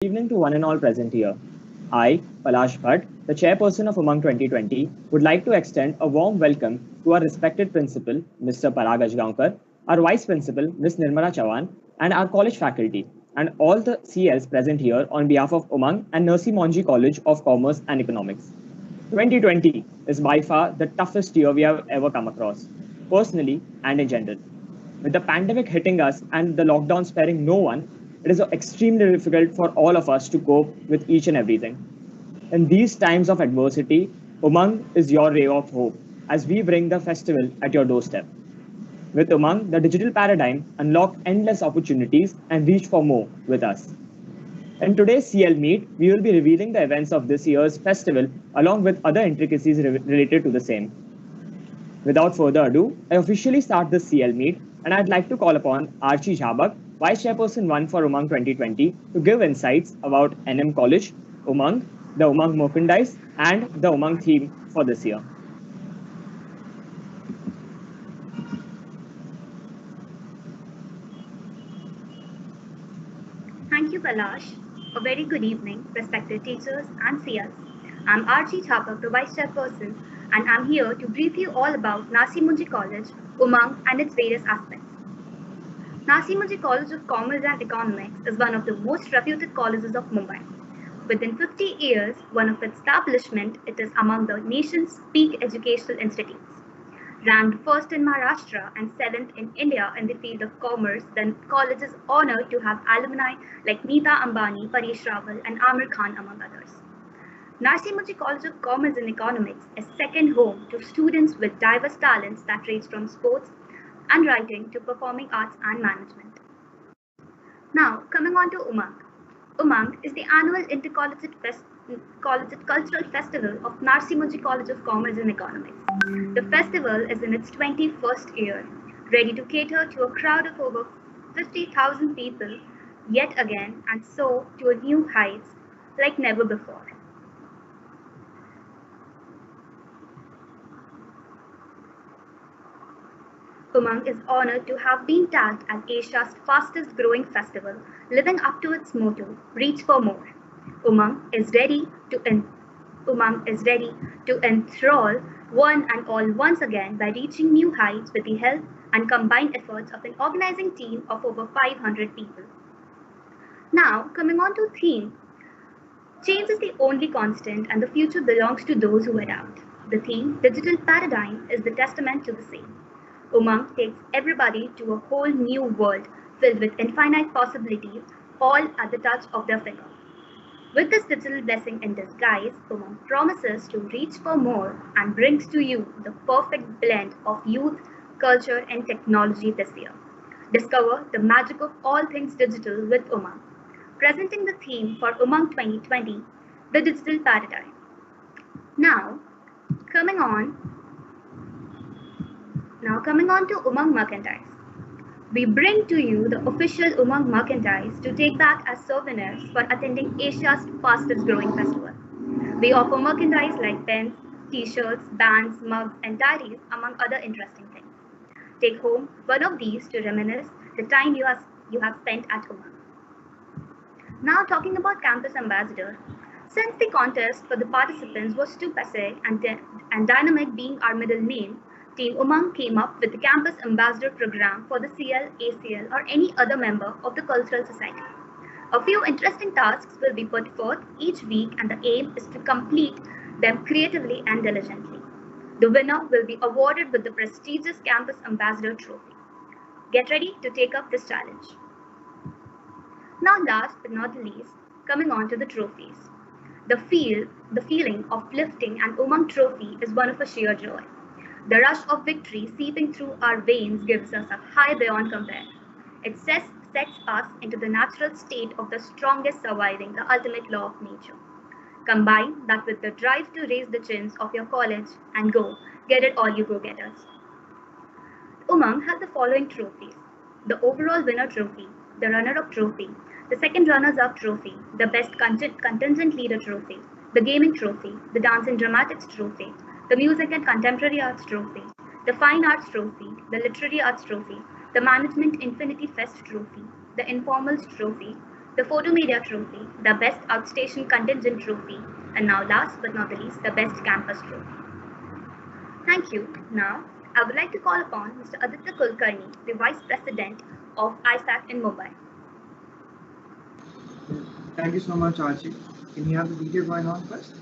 Evening to one and all present here. I, Palash Bhatt, the chairperson of Umang 2020, would like to extend a warm welcome to our respected principal, Mr. Parag Ajgaonkar, our vice principal, Ms. Nirmala Chavan, and our college faculty, and all the CLs present here on behalf of Umang and Nursey Monji College of Commerce and Economics. 2020 is by far the toughest year we have ever come across, personally and in general. With the pandemic hitting us and the lockdown sparing no one, it is extremely difficult for all of us to cope with each and everything. In these times of adversity, Umang is your ray of hope as we bring the festival at your doorstep. With Umang, the digital paradigm unlock endless opportunities and reach for more with us. In today's CL Meet, we will be revealing the events of this year's festival along with other intricacies related to the same. Without further ado, I officially start this CL Meet and I'd like to call upon Archie Jhabak, Vice Chairperson 1 for Umang 2020, to give insights about NM College, Umang, the Umang merchandise, and the Umang theme for this year. Thank you, Kailash. A very good evening, respected teachers and CLs. I'm Archie Thapak, the Vice Chairperson, and I'm here to brief you all about Nasi Munji College, Umang, and its various aspects. Nasi Munji College of Commerce and Economics is one of the most reputed colleges of Mumbai. Within 50 years, one of its establishment, it is among the nation's peak educational institutes. Ranked first in Maharashtra and seventh in India in the field of commerce, the college is honored to have alumni like Neeta Ambani, Paresh Rawal, and Amir Khan, among others. Nasi Munji College of Commerce and Economics is second home to students with diverse talents that range from sports and writing to performing arts and management. Now, coming on to Umang. Umang is the annual intercollegiate cultural festival of Nasi Munji College of Commerce and Economics. The festival is in its 21st year, ready to cater to a crowd of over 50,000 people yet again and so to a new heights like never before. Umang is honored to have been tagged as Asia's fastest growing festival, living up to its motto, Reach for More. Umang is ready to enthrall one and all once again by reaching new heights with the help and combined efforts of an organizing team of over 500 people. Now, coming on to theme, change is the only constant and the future belongs to those who adapt. The theme, digital paradigm, is the testament to the same. Umang takes everybody to a whole new world filled with infinite possibilities, all at the touch of their finger. With this digital blessing in disguise, Umang promises to reach for more and brings to you the perfect blend of youth, culture, and technology this year. Discover the magic of all things digital with Umang. Presenting the theme for Umang 2020, the digital paradigm. Now, coming on to Umang merchandise. We bring to you the official Umang merchandise to take back as souvenirs for attending Asia's fastest growing festival. We offer merchandise like pens, t-shirts, bands, mugs, and diaries, among other interesting things. Take home one of these to reminisce the time you have spent at Umang. Now talking about Campus Ambassador. Since the contest for the participants was too passe and dynamic being our middle name, Team Umang came up with the Campus Ambassador program for the CL, ACL, or any other member of the cultural society. A few interesting tasks will be put forth each week, and the aim is to complete them creatively and diligently. The winner will be awarded with the prestigious Campus Ambassador trophy. Get ready to take up this challenge. Now, last but not least, coming on to the trophies. The feeling of lifting an Umang trophy is one of a sheer joy. The rush of victory seeping through our veins gives us a high beyond compare. It sets us into the natural state of the strongest surviving, the ultimate law of nature. Combine that with the drive to raise the chins of your college and go, get it all you go-getters. Umang has the following trophies: the overall winner trophy, the runner-up trophy, the second runners-up trophy, the best contingent leader trophy, the gaming trophy, the dance and dramatics trophy, the Music and Contemporary Arts Trophy, the Fine Arts Trophy, the Literary Arts Trophy, the Management Infinity Fest Trophy, the Informals Trophy, the Photo Media Trophy, the Best Outstation Contingent Trophy, and now last but not the least, the Best Campus Trophy. Thank you. Now, I would like to call upon Mr. Aditya Kulkarni, the Vice President of ISAC in Mumbai. Thank you so much, Archie. Can you have the video going on first?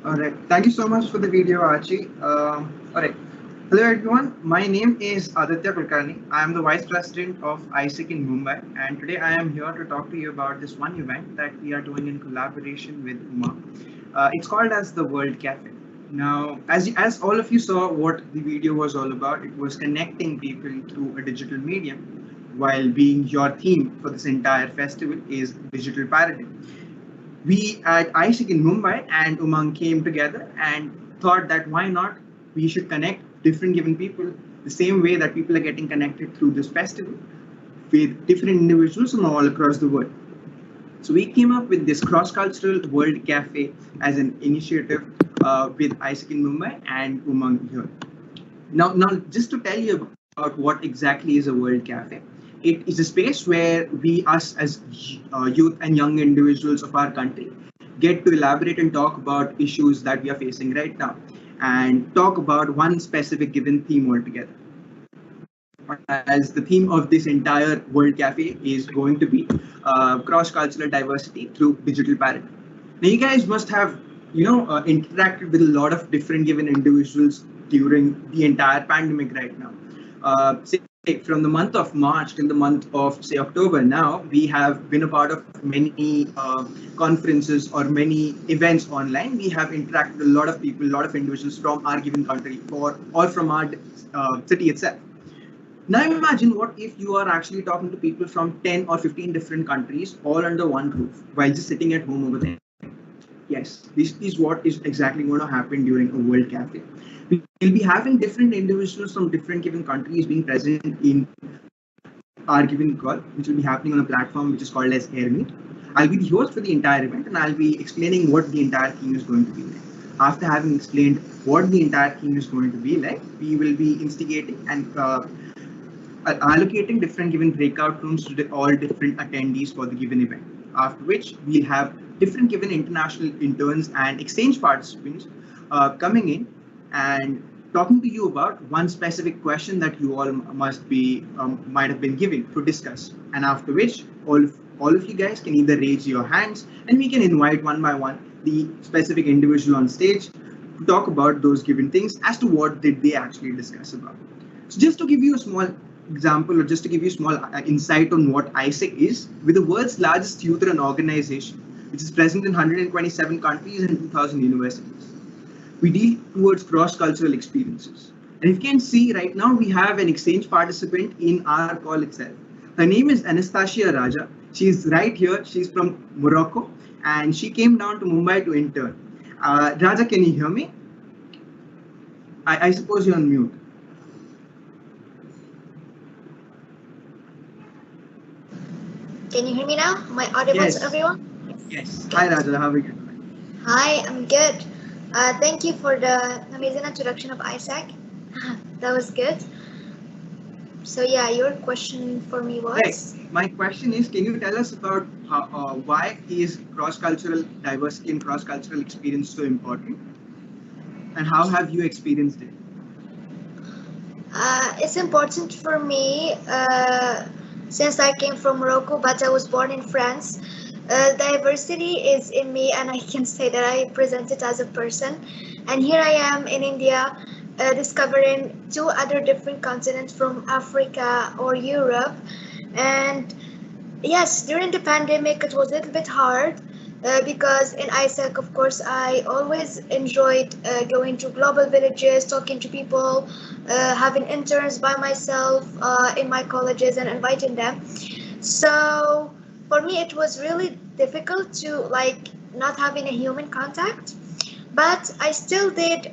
All right. Thank you so much for the video, Archie. All right. Hello, everyone. My name is Aditya Kulkarni. I am the Vice President of ISIC in Mumbai, and today I am here to talk to you about this one event that we are doing in collaboration with Umang'. It's called as the World Cafe. Now, as all of you saw, what the video was all about, it was connecting people through a digital medium, while being your theme for this entire festival is digital paradigm. We at ISIC in Mumbai and Umang came together and thought that why not we should connect different given people the same way that people are getting connected through this festival with different individuals from all across the world. So we came up with this cross-cultural World Cafe as an initiative with ISIC in Mumbai and Umang here. Now, just to tell you about what exactly is a World Cafe. It is a space where we, us as youth and young individuals of our country, get to elaborate and talk about issues that we are facing right now and talk about one specific given theme altogether. As the theme of this entire World Cafe is going to be cross-cultural diversity through digital paradigm. Now, you guys must have, interacted with a lot of different given individuals during the entire pandemic right now. Say from the month of March till the month of, say, October now, we have been a part of many conferences or many events online. We have interacted with a lot of people, a lot of individuals from our given country or from our city itself. Now imagine what if you are actually talking to people from 10 or 15 different countries all under one roof while just sitting at home over there. Yes, this is what is exactly going to happen during a World Cafe. We'll be having different individuals from different given countries being present in our given call, which will be happening on a platform which is called as AirMeet. I'll be the host for the entire event and I'll be explaining what the entire theme is going to be like. After having explained what the entire theme is going to be like, we will be instigating and allocating different given breakout rooms to all different attendees for the given event. After which we'll have different given international interns and exchange participants coming in and talking to you about one specific question that you all might have been given to discuss. And after which all of you guys can either raise your hands and we can invite one by one the specific individual on stage to talk about those given things as to what did they actually discuss about. So just to give you a small example or just to give you a small insight on what ISIC is, with the world's largest youth-run organization, which is present in 127 countries and 2,000 universities. We deal towards cross-cultural experiences. And if you can see right now, we have an exchange participant in our call itself. Her name is Anastasia Raja. She's right here. She's from Morocco and she came down to Mumbai to intern. Raja, can you hear me? I suppose you're on mute. Can you hear me now? Am I audible Yes. to everyone? Yes. Hi Raja, how are you? Hi, I'm good. Thank you for the amazing introduction of ISAC. That was good. So yeah, your question for me was? Right. My question is, can you tell us about why is cross-cultural diversity and cross-cultural experience so important, and how have you experienced it? It's important for me since I came from Morocco, but I was born in France. Diversity is in me, and I can say that I present it as a person. And here I am in India, discovering two other different continents from Africa or Europe. And yes, during the pandemic, it was a little bit hard because in ISAC, of course, I always enjoyed going to global villages, talking to people, having interns by myself in my colleges and inviting them. So for me, it was really difficult to like not having a human contact. But I still did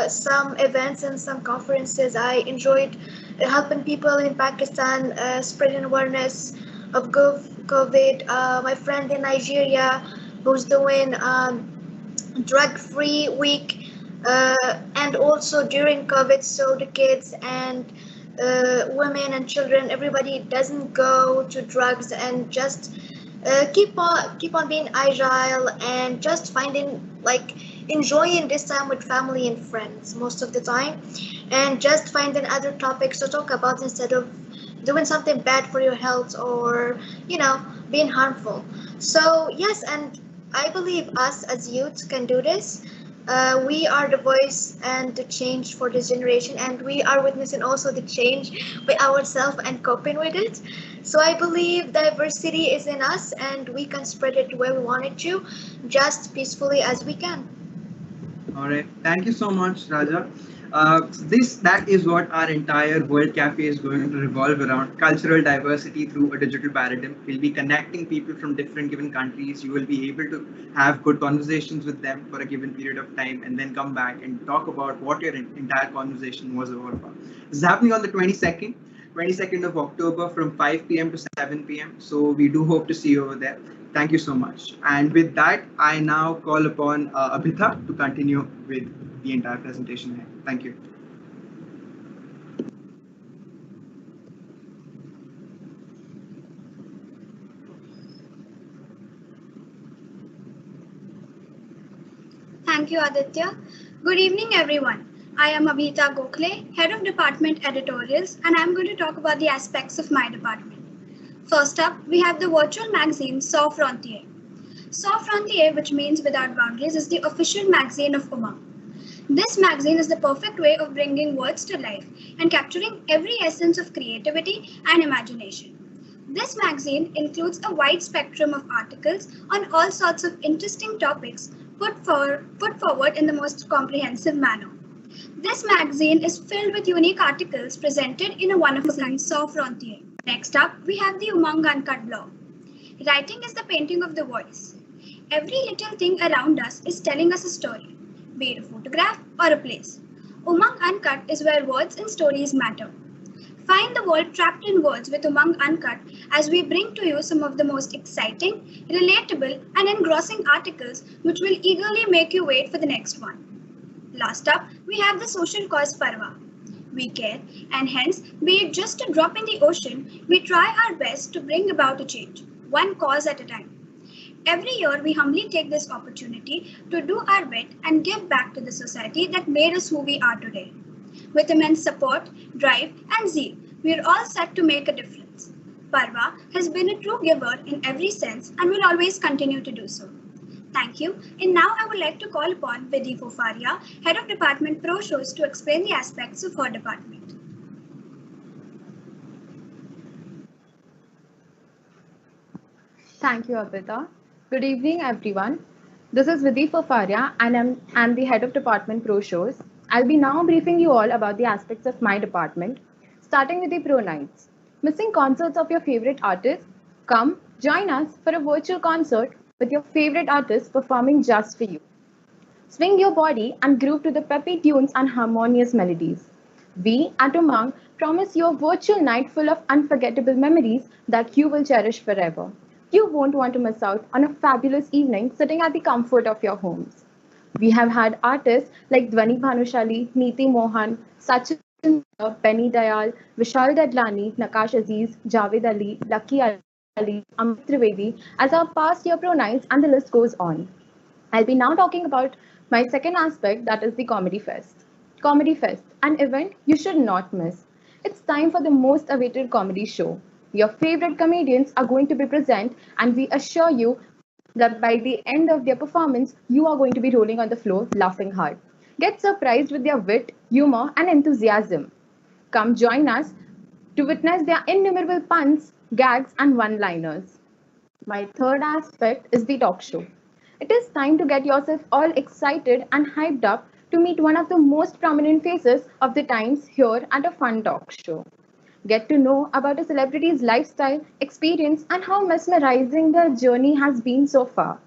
some events and some conferences. I enjoyed helping people in Pakistan, spreading awareness of COVID. My friend in Nigeria who's doing drug-free week, and also during COVID, so the kids and women and children, everybody doesn't go to drugs and just keep on being agile and just finding like enjoying this time with family and friends most of the time, and just finding other topics to talk about instead of doing something bad for your health or being harmful. So yes, and I believe us as youth can do this. We are the voice and the change for this generation, and we are witnessing also the change by ourselves and coping with it. So I believe diversity is in us, and we can spread it where we want it to, just peacefully as we can. All right. Thank you so much, Raja. That is what our entire World Cafe is going to revolve around: cultural diversity through a digital paradigm. We'll be connecting people from different given countries. You will be able to have good conversations with them for a given period of time, and then come back and talk about what your entire conversation was about. This is happening on the 22nd of October from 5 p.m. to 7 p.m. So we do hope to see you over there. Thank you so much. And with that, I now call upon Abhita to continue with the entire presentation here. Thank you. Thank you, Aditya. Good evening, everyone. I am Abhita Gokhale, Head of Department Editorials, and I'm going to talk about the aspects of my department. First up, we have the virtual magazine Sans Frontier. Sans Frontier, which means without boundaries, is the official magazine of Umang'. This magazine is the perfect way of bringing words to life and capturing every essence of creativity and imagination. This magazine includes a wide spectrum of articles on all sorts of interesting topics put forward in the most comprehensive manner. This magazine is filled with unique articles presented in a wonderful Sans Frontier. Next up, we have the Umang' blog. Writing is the painting of the voice. Every little thing around us is telling us a story, be it a photograph or a place. Umang' is where words and stories matter. Find the world trapped in words with Umang' as we bring to you some of the most exciting, relatable, and engrossing articles which will eagerly make you wait for the next one. Last up, we have the social cause Parva. We care, and hence, be it just a drop in the ocean, we try our best to bring about a change, one cause at a time. Every year, we humbly take this opportunity to do our bit and give back to the society that made us who we are today. With immense support, drive, and zeal, we are all set to make a difference. Parva has been a true giver in every sense and will always continue to do so. Thank you. And now I would like to call upon Vidhi Fofaria, Head of Department Pro Shows, to explain the aspects of her department. Thank you, Abhita. Good evening, everyone. This is Vidhi Fofaria, and I'm the Head of Department Pro Shows. I'll be now briefing you all about the aspects of my department, starting with the Pro Nights. Missing concerts of your favorite artists? Come, join us for a virtual concert with your favorite artist performing just for you. Swing your body and groove to the peppy tunes and harmonious melodies. We at Umang' promise you a virtual night full of unforgettable memories that you will cherish forever. You won't want to miss out on a fabulous evening sitting at the comfort of your homes. We have had artists like Dwani Bhanushali, Neeti Mohan, Sachin Benny Dayal, Vishal Dadlani, Nakash Aziz, Javed Ali, Lucky Ali, Amit Trivedi as our past year pro nights, and the list goes on. I'll be now talking about my second aspect, that is the Comedy Fest. Comedy Fest, an event you should not miss. It's time for the most awaited comedy show. Your favorite comedians are going to be present, and we assure you that by the end of their performance, you are going to be rolling on the floor laughing hard. Get surprised with their wit, humor, and enthusiasm. Come join us to witness their innumerable puns, gags, and one liners. My third aspect is the talk show. It is time to get yourself all excited and hyped up to meet one of the most prominent faces of the times here at a fun talk show. Get to know about a celebrity's lifestyle, experience, and how mesmerizing their journey has been so far.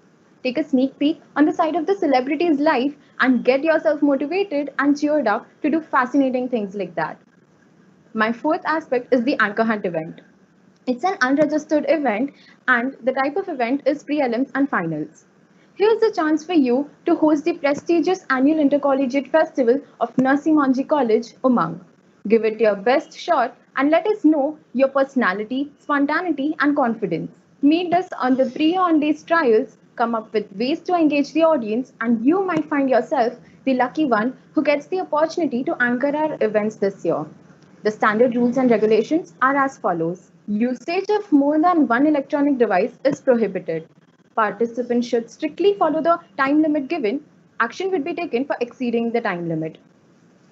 Take a sneak peek on the side of the celebrity's life and get yourself motivated and cheered up to do fascinating things like that. My fourth aspect is the Anchor Hunt event. It's an unregistered event, and the type of event is prelims and finals. Here's a chance for you to host the prestigious annual intercollegiate festival of Nursing Monji College, Umang'. Give it your best shot and let us know your personality, spontaneity, and confidence. Meet us on the pre-on days trials, come up with ways to engage the audience, and you might find yourself the lucky one who gets the opportunity to anchor our events this year. The standard rules and regulations are as follows. Usage of more than one electronic device is prohibited. Participants should strictly follow the time limit given. Action would be taken for exceeding the time limit.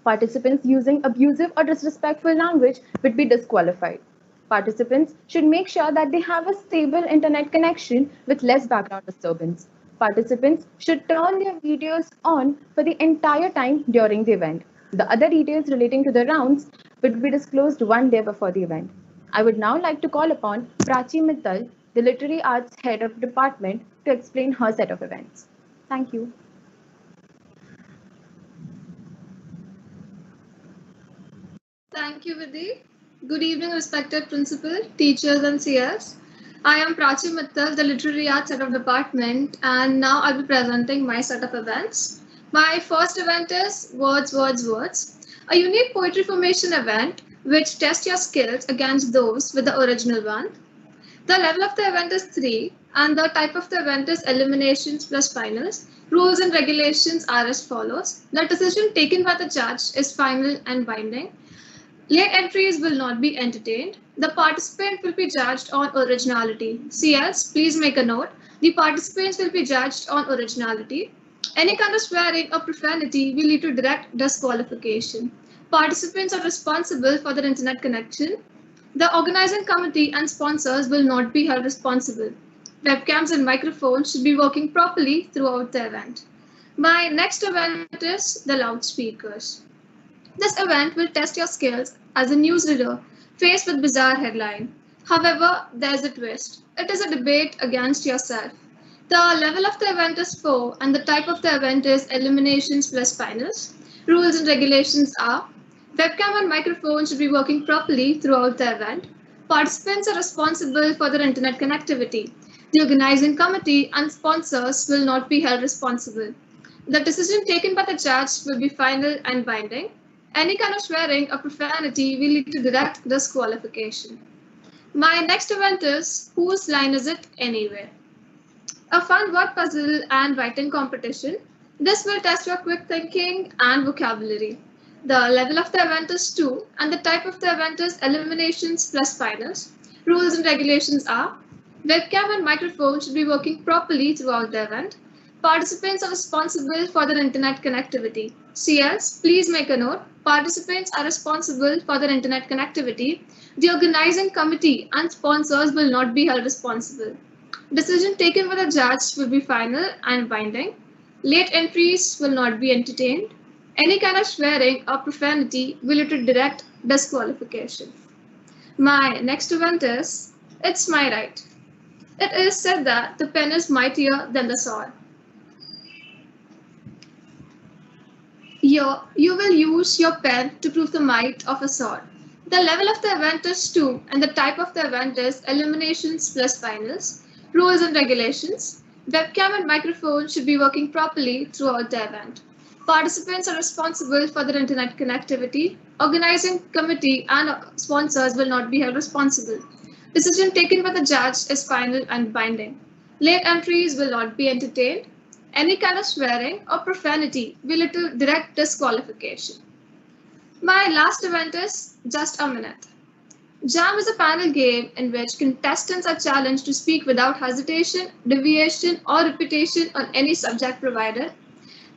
Participants using abusive or disrespectful language would be disqualified. Participants should make sure that they have a stable internet connection with less background disturbance. Participants should turn their videos on for the entire time during the event. The other details relating to the rounds would be disclosed one day before the event. I would now like to call upon Prachi Mittal, the Literary Arts Head of Department, to explain her set of events. Thank you. Thank you, Vidhi. Good evening, respected principal, teachers, and CS. I am Prachi Mittal, the Literary Arts Head of Department, and now I'll be presenting my set of events. My first event is Words, Words, Words, a unique poetry formation event which tests your skills against those with the original one. The level of the event is 3, and the type of the event is eliminations plus finals. Rules and regulations are as follows. The decision taken by the judge is final and binding. Late entries will not be entertained. The participant will be judged on originality. CS, please make a note. The participants will be judged on originality. Any kind of swearing or profanity will lead to direct disqualification. Participants are responsible for their internet connection. The organizing committee and sponsors will not be held responsible. Webcams and microphones should be working properly throughout the event. My next event is the loudspeakers. This event will test your skills as a newsreader faced with bizarre headline. However, there's a twist. It is a debate against yourself. The level of the event is 4 and the type of the event is eliminations plus finals. Rules and regulations are webcam and microphone should be working properly throughout the event. Participants are responsible for their internet connectivity. The organizing committee and sponsors will not be held responsible. The decision taken by the judge will be final and binding. Any kind of swearing or profanity will lead to direct disqualification. My next event is Whose Line Is It Anyway? A fun word puzzle and writing competition. This will test your quick thinking and vocabulary. The level of the event is 2 and the type of the event is eliminations plus finals. Rules and regulations are webcam and microphone should be working properly throughout the event. Participants are responsible for their internet connectivity. CS, please make a note. Participants are responsible for their internet connectivity. The organizing committee and sponsors will not be held responsible. Decision taken by the judge will be final and binding. Late entries will not be entertained. Any kind of swearing or profanity will lead to direct disqualification. My next event is It's My Right. It is said that the pen is mightier than the sword. Here, you will use your pen to prove the might of a sword. The level of the event is 2 and the type of the event is eliminations plus finals. Rules and regulations. Webcam and microphone should be working properly throughout the event. Participants are responsible for their internet connectivity. Organizing committee and sponsors will not be held responsible. Decision taken by the judge is final and binding. Late entries will not be entertained. Any kind of swearing or profanity will lead to direct disqualification. My last event is Just a Minute. Jam is a panel game in which contestants are challenged to speak without hesitation, deviation, or repetition on any subject provided.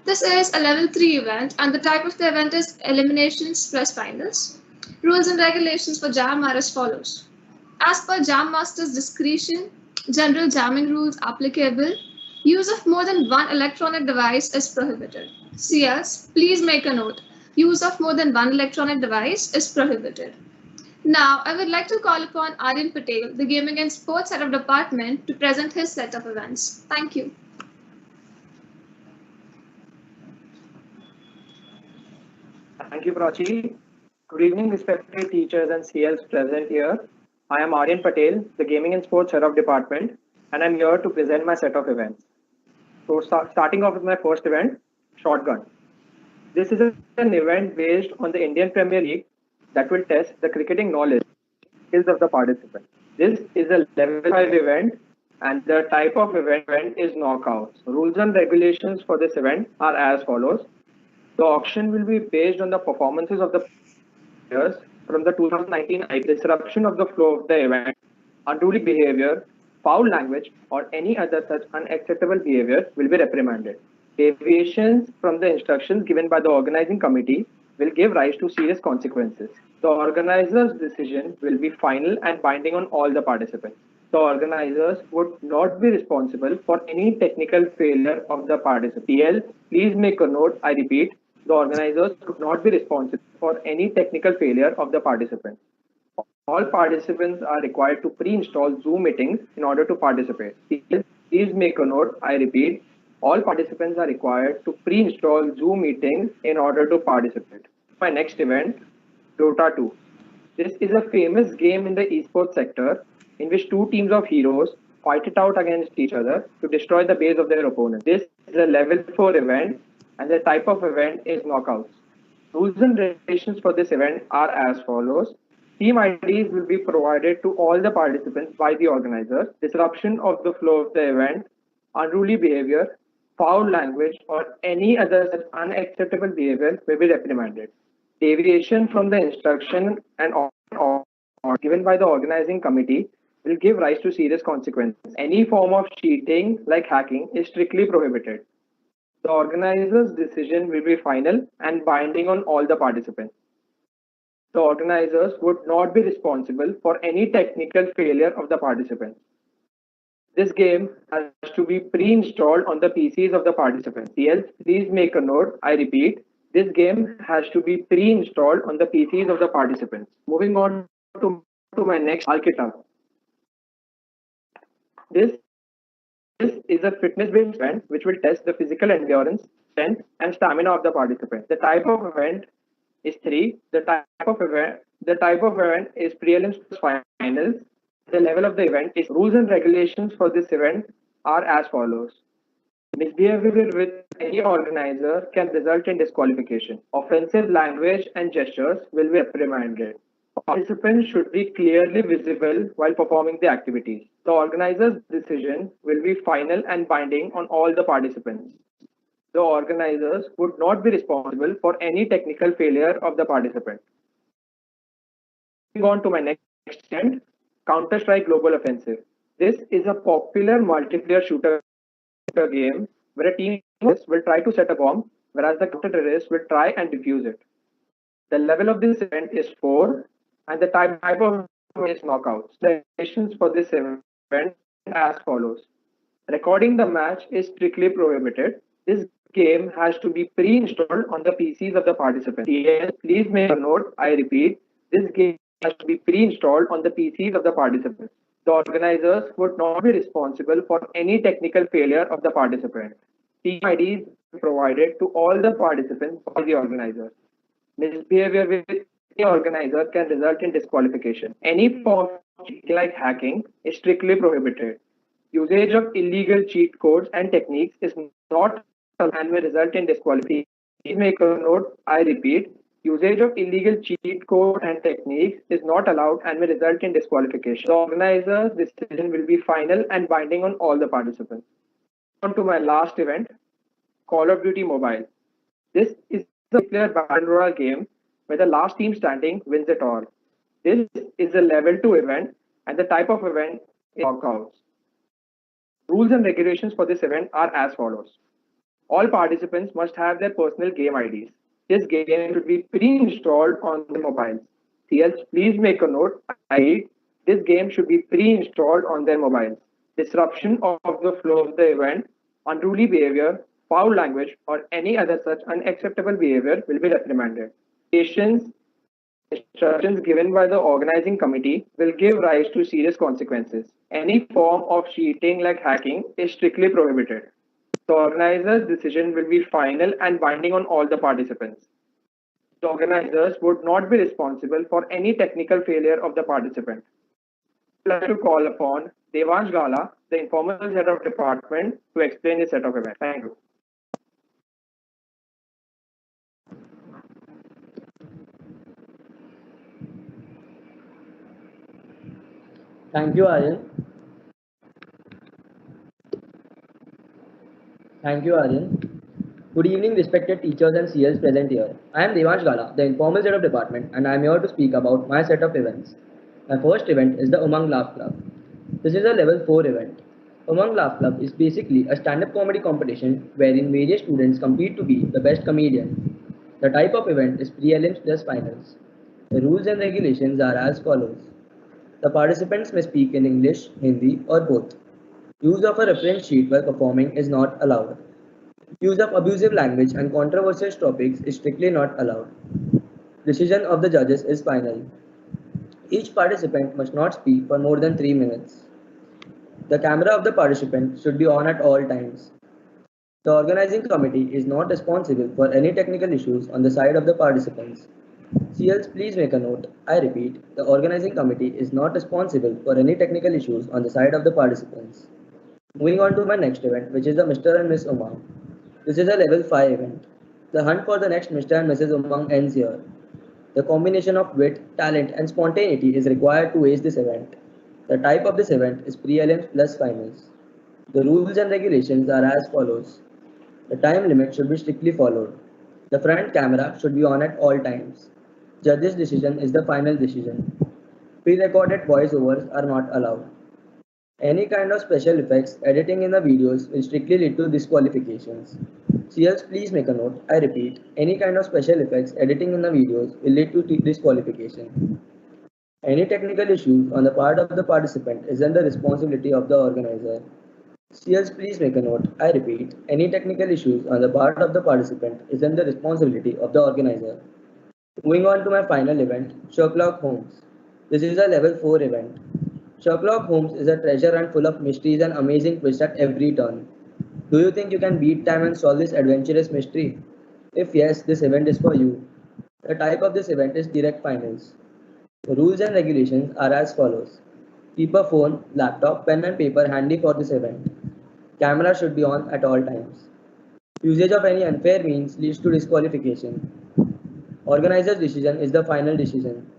This is a level 3 event, and the type of the event is eliminations plus finals. Rules and regulations for Jam are as follows. As per Jam Master's discretion, general jamming rules applicable. Use of more than one electronic device is prohibited. CS, please make a note. Use of more than one electronic device is prohibited. Now, I would like to call upon Aryan Patel, the Gaming and Sports Head of Department, to present his set of events. Thank you. Thank you, Prachi. Good evening, respected teachers and CLs present here. I am Aryan Patel, the Gaming and Sports Head of Department, and I'm here to present my set of events. So, starting off with my first event, Shotgun. This is an event based on the Indian Premier League that will test the cricketing knowledge skills of the participant. This is a level 5 event, and the type of event is knockouts. Rules and regulations for this event are as follows. The auction will be based on the performances of the players from the 2019 IPL. Disruption of the flow of the event, unruly behavior, foul language, or any other such unacceptable behavior will be reprimanded. Deviations from the instructions given by the organizing committee will give rise to serious consequences. The organizer's decision will be final and binding on all the participants. The organizers would not be responsible for any technical failure of the participant. PL, please make a note. I repeat, the organizers would not be responsible for any technical failure of the participant. All participants are required to pre-install Zoom meetings in order to participate. PL, please make a note. I repeat, all participants are required to pre-install Zoom meetings in order to participate. My next event, Dota 2. This is a famous game in the esports sector in which two teams of heroes fight it out against each other to destroy the base of their opponent. This is a level 4 event, and the type of event is knockouts. Rules and regulations for this event are as follows. Team IDs will be provided to all the participants by the organizers. Disruption of the flow of the event, unruly behavior, foul language, or any other such unacceptable behavior will be reprimanded. Deviation from the instruction and order given by the organizing committee will give rise to serious consequences. Any form of cheating, like hacking, is strictly prohibited. The organizer's decision will be final and binding on all the participants. The organizers would not be responsible for any technical failure of the participants. This game has to be pre-installed on the PCs of the participants. CLs, please make a note. I repeat, this game has to be pre-installed on the PCs of the participants. Moving on to my next Alkitab. This is a fitness-based event which will test the physical endurance, strength, and stamina of the participant. The type of event is 3. The type of event is prelims plus finals. The level of the event is rules and regulations for this event are as follows. Misbehavior with any organizer can result in disqualification. Offensive language and gestures will be reprimanded. Participants should be clearly visible while performing the activities. The organizer's decision will be final and binding on all the participants. The organizers would not be responsible for any technical failure of the participant. Moving on to my next event, Counter-Strike Global Offensive. This is a popular multiplayer shooter game where a team will try to set a bomb, whereas the counter-terrorist will try and defuse it. The level of this event is 4, and the type of is knockouts. The regulations for this event as follows. Recording the match is strictly prohibited. This game has to be pre-installed on the PCs of the participants. Please make a note. I repeat, this game has to be pre-installed on the PCs of the participants. The organizers would not be responsible for any technical failure of the participant. Team IDs provided to all the participants by the organizers. Misbehavior with the organizer can result in disqualification. Any form of cheating like hacking is strictly prohibited. Usage of illegal cheat codes and techniques is not and may result in disqualification. Please make a note, I repeat, usage of illegal cheat code and techniques is not allowed and may result in disqualification. The organizer's decision will be final and binding on all the participants. On to my last event, Call of Duty Mobile. This is a player battle royale game where the last team standing wins it all. This is a level 2 event and the type of event is knockouts. Rules and regulations for this event are as follows. All participants must have their personal game IDs. This game should be pre-installed on the mobiles. CLs, please make a note. This game should be pre-installed on their mobiles. Disruption of the flow of the event, unruly behavior, foul language, or any other such unacceptable behavior will be reprimanded. Instructions given by the organizing committee will give rise to serious consequences. Any form of cheating like hacking is strictly prohibited. The organizer's decision will be final and binding on all the participants. The organizers would not be responsible for any technical failure of the participant. I'd like to call upon Devansh Gala, the informal head of department, to explain the set of events. Thank you. Thank you, Aryan. Thank you, Aryan. Good evening, respected teachers and CLs present here. I am Devansh Gala, the informal head of department, and I am here to speak about my set of events. My first event is the Umang' Laugh Club. This is a level 4 event. Umang' Laugh Club is basically a stand-up comedy competition wherein various students compete to be the best comedian. The type of event is prelims plus finals. The rules and regulations are as follows. The participants may speak in English, Hindi, or both. Use of a reference sheet while performing is not allowed. Use of abusive language and controversial topics is strictly not allowed. Decision of the judges is final. Each participant must not speak for more than 3 minutes. The camera of the participant should be on at all times. The organizing committee is not responsible for any technical issues on the side of the participants. CLs, please make a note. I repeat, the organizing committee is not responsible for any technical issues on the side of the participants. Moving on to my next event, which is the Mr. and Miss Umang'. This is a level 5 event. The hunt for the next Mr. and Mrs. Umang' ends here. The combination of wit, talent, and spontaneity is required to ace this event. The type of this event is prelims plus finals. The rules and regulations are as follows. The time limit should be strictly followed. The front camera should be on at all times. Judge's decision is the final decision. Pre-recorded voiceovers are not allowed. Any kind of special effects editing in the videos will strictly lead to disqualifications. CLs, please make a note. I repeat, any kind of special effects editing in the videos will lead to disqualification. Any technical issues on the part of the participant is then the responsibility of the organizer. CLs, please make a note. I repeat, any technical issues on the part of the participant is then the responsibility of the organizer. Moving on to my final event, Sherlock Holmes. This is a level 4 event. Sherlock Holmes is a treasure hunt full of mysteries and amazing twists at every turn. Do you think you can beat time and solve this adventurous mystery? If yes, this event is for you. The type of this event is direct finals. The rules and regulations are as follows. Keep a phone, laptop, pen and paper handy for this event. Camera should be on at all times. Usage of any unfair means leads to disqualification. Organizer's decision is the final decision.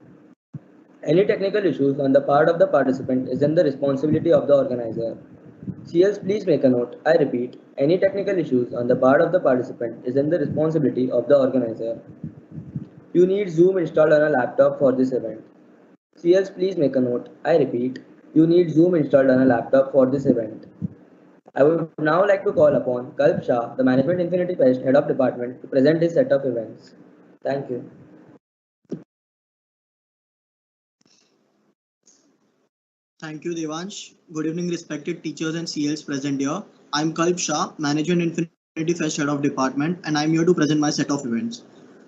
Any technical issues on the part of the participant is then the responsibility of the organizer. CLs, please make a note. I repeat, any technical issues on the part of the participant is then the responsibility of the organizer. You need Zoom installed on a laptop for this event. CLs, please make a note. I repeat, you need Zoom installed on a laptop for this event. I would now like to call upon Kalp Shah, the Management Infinity Fest Head of Department, to present his set of events. Thank you. Thank you, Devansh. Good evening, respected teachers and CLs present here. I'm Kalp Shah, Manager in Infinity Fest Head of Department, and I'm here to present my set of events.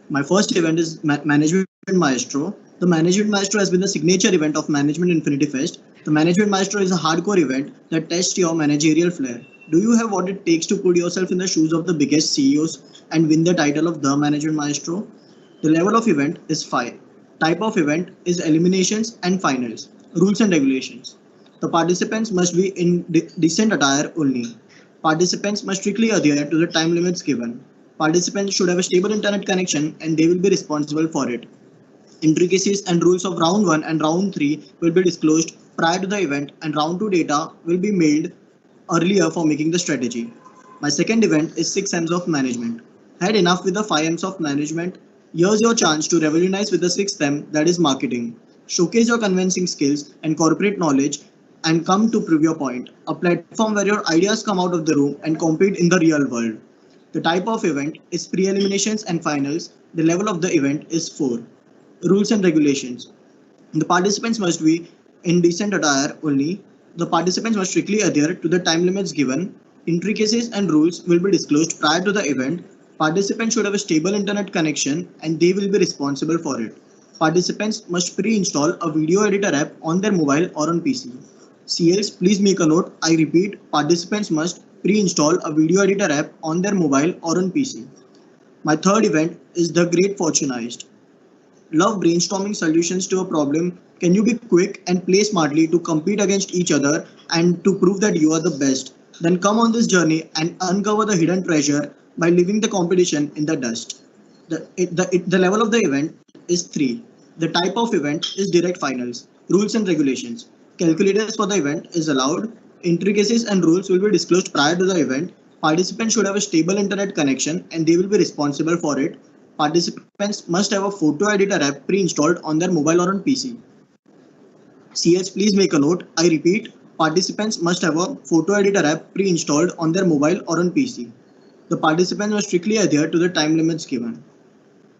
My first event is Management Maestro. The Management Maestro has been the signature event of Management Infinity Fest. The Management Maestro is a hardcore event that tests your managerial flair. Do you have what it takes to put yourself in the shoes of the biggest CEOs and win the title of the Management Maestro? The level of event is 5. Type of event is eliminations and finals. Rules and regulations. The participants must be in decent attire only. Participants must strictly adhere to the time limits given. Participants should have a stable internet connection and they will be responsible for it. Intricacies and rules of round 1 and round 3 will be disclosed prior to the event, and round 2 data will be mailed earlier for making the strategy. My second event is 6 M's of management. Had enough with the 5 M's of management? Here's your chance to revolutionize with the 6th M, that is marketing. Showcase your convincing skills and corporate knowledge and come to prove your point. A platform where your ideas come out of the room and compete in the real world. The type of event is pre-eliminations and finals. The level of the event is 4. Rules and regulations. The participants must be in decent attire only. The participants must strictly adhere to the time limits given. Intricacies and rules will be disclosed prior to the event. Participants should have a stable internet connection and they will be responsible for it. Participants must pre-install a video editor app on their mobile or on PC. CLs, please make a note. I repeat, participants must pre-install a video editor app on their mobile or on PC. My third event is the Great Fortunized. Love brainstorming solutions to a problem. Can you be quick and play smartly to compete against each other and to prove that you are the best? Then come on this journey and uncover the hidden treasure by leaving the competition in the dust. The level of the event is 3. The type of event is direct finals. Rules and regulations. Calculators for the event is allowed. Intricacies and rules will be disclosed prior to the event. Participants should have a stable internet connection and they will be responsible for it. Participants must have a photo editor app pre-installed on their mobile or on PC. CS, please make a note. I repeat, participants must have a photo editor app pre-installed on their mobile or on PC. The participants must strictly adhere to the time limits given.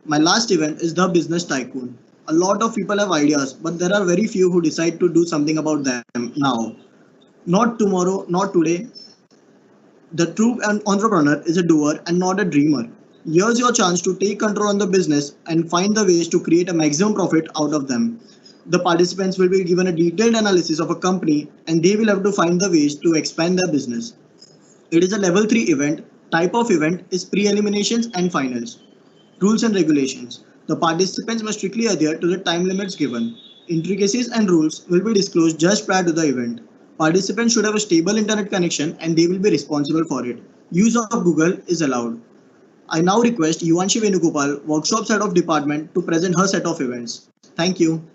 My last event is the Business Tycoon. A lot of people have ideas, but there are very few who decide to do something about them now. Not tomorrow, not today. The true entrepreneur is a doer and not a dreamer. Here's your chance to take control on the business and find the ways to create a maximum profit out of them. The participants will be given a detailed analysis of a company and they will have to find the ways to expand their business. It is a level 3 event. Type of event is pre-eliminations and finals. Rules and regulations. The participants must strictly adhere to the time limits given. Intricacies and rules will be disclosed just prior to the event. Participants should have a stable internet connection and they will be responsible for it. Use of Google is allowed. I now request Yuvanshi Venugopal, Workshops Head of Department, to present her set of events. Thank you.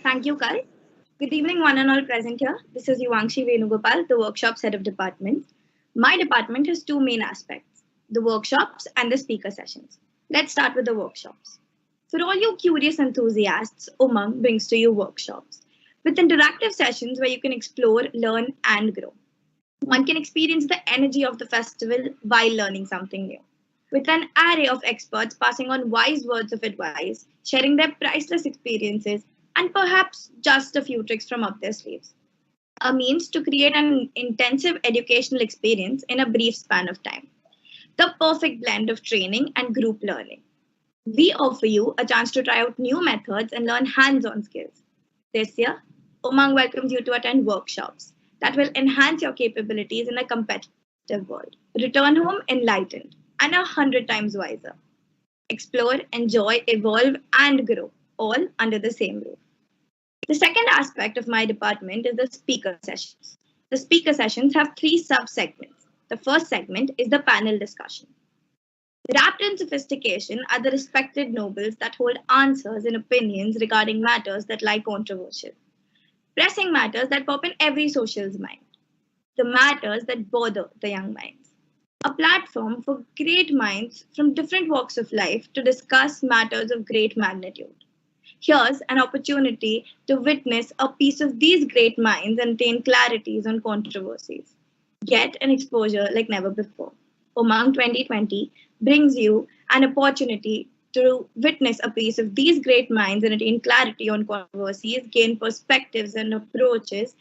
Thank you, Kal. Good evening, one and all present here. This is Yuvanshi Venugopal, the Workshops Head of Department. My department has 2 main aspects, the workshops and the speaker sessions. Let's start with the workshops. For all you curious enthusiasts, Umang brings to you workshops with interactive sessions where you can explore, learn, and grow. One can experience the energy of the festival while learning something new. With an array of experts passing on wise words of advice, sharing their priceless experiences, and perhaps just a few tricks from up their sleeves. A means to create an intensive educational experience in a brief span of time. The perfect blend of training and group learning. We offer you a chance to try out new methods and learn hands-on skills. This year, Umang welcomes you to attend workshops that will enhance your capabilities in a competitive world. Return home enlightened and 100 times wiser. Explore, enjoy, evolve, and grow, all under the same roof. The second aspect of my department is the speaker sessions. The speaker sessions have 3 sub-segments. The first segment is the panel discussion. Wrapped in sophistication are the respected nobles that hold answers and opinions regarding matters that lie controversial. Pressing matters that pop in every social's mind. The matters that bother the young minds. A platform for great minds from different walks of life to discuss matters of great magnitude. Here's an opportunity to witness a piece of these great minds and attain clarities on controversies. Get an exposure like never before. Umang 2020 brings you an opportunity to witness a piece of these great minds and attain clarity on controversies, gain perspectives and approaches,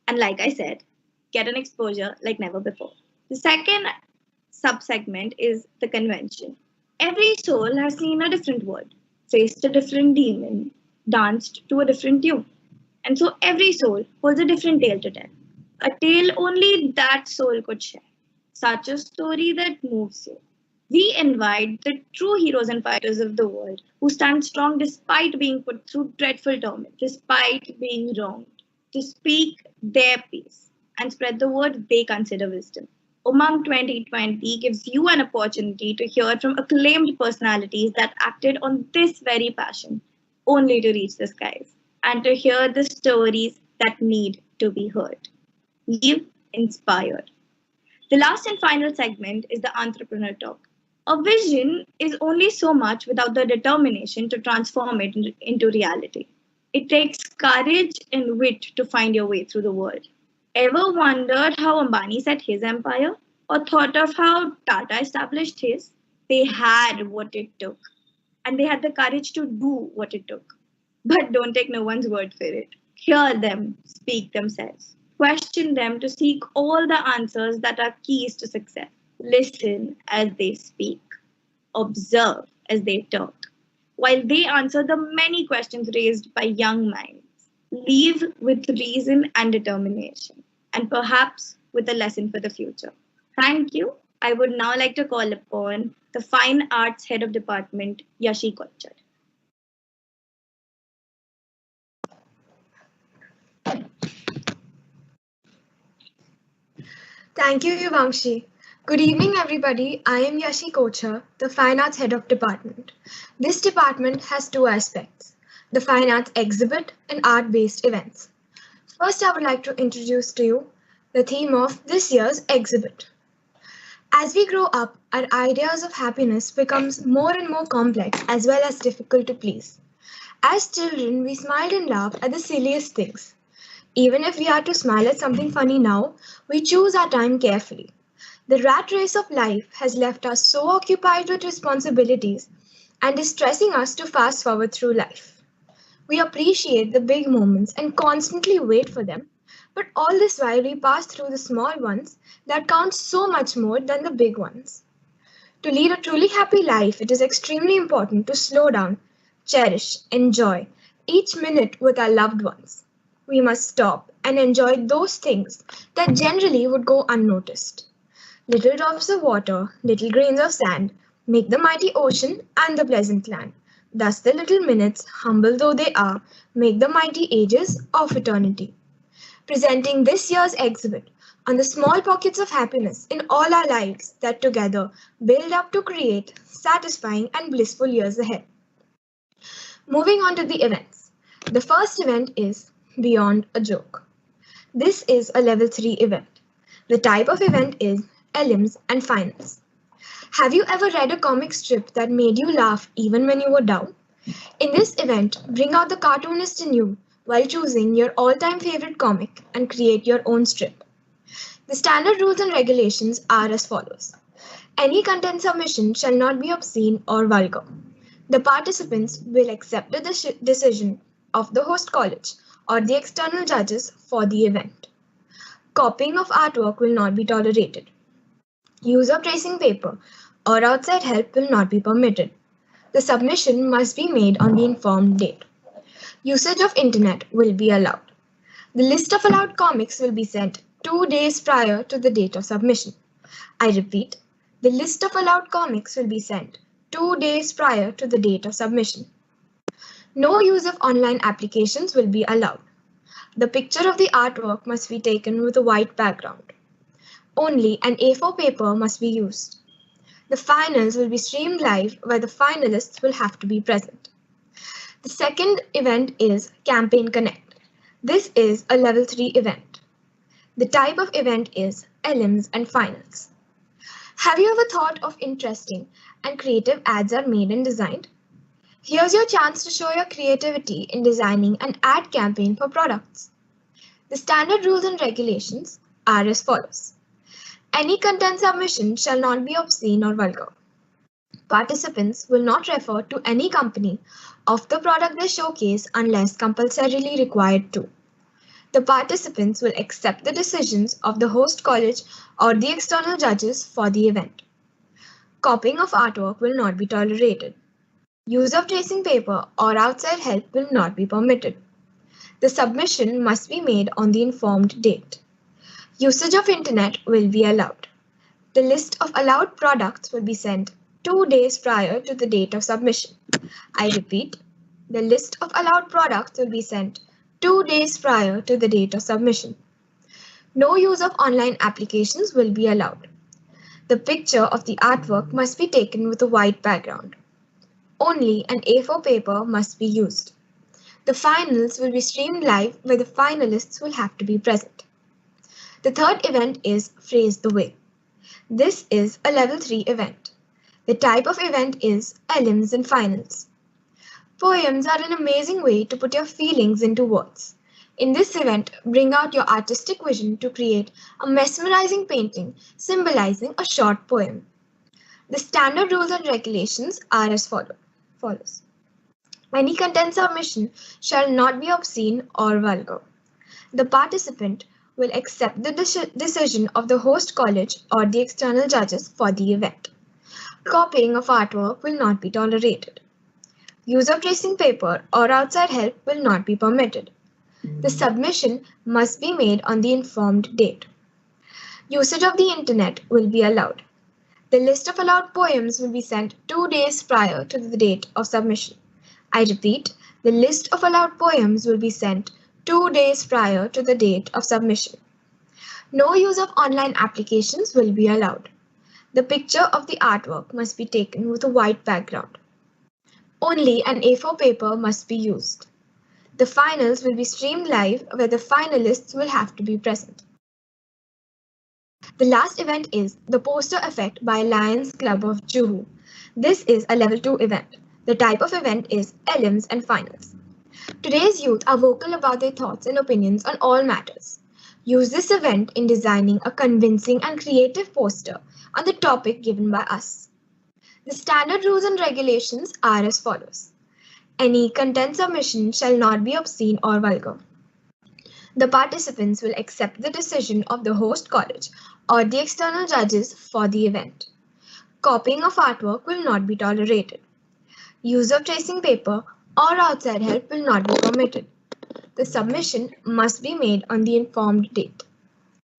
and like I said, get an exposure like never before. The second sub-segment is the convention. Every soul has seen a different world, faced a different demon, danced to a different tune. And so every soul holds a different tale to tell. A tale only that soul could share. Such a story that moves you. We invite the true heroes and fighters of the world who stand strong despite being put through dreadful torment, despite being wronged, to speak their piece and spread the word they consider wisdom. Umang 2020 gives you an opportunity to hear from acclaimed personalities that acted on this very passion only to reach the skies and to hear the stories that need to be heard. Leave inspired. The last and final segment is the entrepreneur talk. A vision is only so much without the determination to transform it into reality. It takes courage and wit to find your way through the world. Ever wondered how Ambani set his empire? Or thought of how Tata established his? They had what it took, and they had the courage to do what it took. But don't take no one's word for it. Hear them speak themselves. Question them to seek all the answers that are keys to success. Listen as they speak. Observe as they talk. While they answer the many questions raised by young minds. Leave with reason and determination, and perhaps with a lesson for the future. Thank you. I would now like to call upon the Fine Arts Head of Department, Yashi Kochar. Thank you, Umang'20. Good evening, everybody. I am Yashi Kochar, the Fine Arts Head of Department. This department has two aspects, the Fine Arts Exhibit and art-based events. First, I would like to introduce to you the theme of this year's exhibit. As we grow up, our ideas of happiness becomes more and more complex as well as difficult to please. As children, we smiled and laughed at the silliest things. Even if we are to smile at something funny now, we choose our time carefully. The rat race of life has left us so occupied with responsibilities and is stressing us to fast forward through life. We appreciate the big moments and constantly wait for them, but all this while we pass through the small ones that count so much more than the big ones. To lead a truly happy life, it is extremely important to slow down, cherish, enjoy each minute with our loved ones. We must stop and enjoy those things that generally would go unnoticed. Little drops of water, little grains of sand, make the mighty ocean and the pleasant land. Thus the little minutes, humble though they are, make the mighty ages of eternity. Presenting this year's exhibit on the small pockets of happiness in all our lives that together build up to create satisfying and blissful years ahead. Moving on to the events. The first event is Beyond a Joke. This is a level 3 event. The type of event is elims and finals. Have you ever read a comic strip that made you laugh even when you were down? In this event, bring out the cartoonist in you while choosing your all-time favorite comic and create your own strip. The standard rules and regulations are as follows. Any content submission shall not be obscene or vulgar. The participants will accept the decision of the host college or the external judges for the event. Copying of artwork will not be tolerated. Use of tracing paper or outside help will not be permitted. The submission must be made on the informed date. Usage of internet will be allowed. The list of allowed comics will be sent 2 days prior to the date of submission. I repeat, the list of allowed comics will be sent 2 days prior to the date of submission. No use of online applications will be allowed. The picture of the artwork must be taken with a white background. Only an A4 paper must be used. The finals will be streamed live where the finalists will have to be present. The second event is Campaign Connect. This is a level 3 event. The type of event is elims and finals. Have you ever thought of interesting and creative ads are made and designed? Here's your chance to show your creativity in designing an ad campaign for products. The standard rules and regulations are as follows. Any content submission shall not be obscene or vulgar. Participants will not refer to any company of the product they showcase unless compulsorily required to. The participants will accept the decisions of the host college or the external judges for the event. Copying of artwork will not be tolerated. Use of tracing paper or outside help will not be permitted. The submission must be made on the informed date. Usage of internet will be allowed. The list of allowed products will be sent 2 days prior to the date of submission. I repeat, the list of allowed products will be sent 2 days prior to the date of submission. No use of online applications will be allowed. The picture of the artwork must be taken with a white background. Only an A4 paper must be used. The finals will be streamed live where the finalists will have to be present. The third event is Phrase the Way. This is a level 3 event. The type of event is elims and finals. Poems are an amazing way to put your feelings into words. In this event, bring out your artistic vision to create a mesmerizing painting symbolizing a short poem. The standard rules and regulations are as follows. Any content submission shall not be obscene or vulgar. The participant will accept the decision of the host college or the external judges for the event. Copying of artwork will not be tolerated. Use of tracing paper or outside help will not be permitted. The submission must be made on the informed date. Usage of the internet will be allowed. The list of allowed poems will be sent 2 days prior to the date of submission. I repeat, the list of allowed poems will be sent 2 days prior to the date of submission. No use of online applications will be allowed. The picture of the artwork must be taken with a white background. Only an A4 paper must be used. The finals will be streamed live where the finalists will have to be present. The last event is the Poster Effect by Lions Club of Juhu. This is a level 2 event. The type of event is elims and finals. Today's youth are vocal about their thoughts and opinions on all matters. Use this event in designing a convincing and creative poster on the topic given by us. The standard rules and regulations are as follows. Any content submission shall not be obscene or vulgar. The participants will accept the decision of the host college or the external judges for the event. Copying of artwork will not be tolerated. Use of tracing paper or outside help will not be permitted. The submission must be made on the informed date.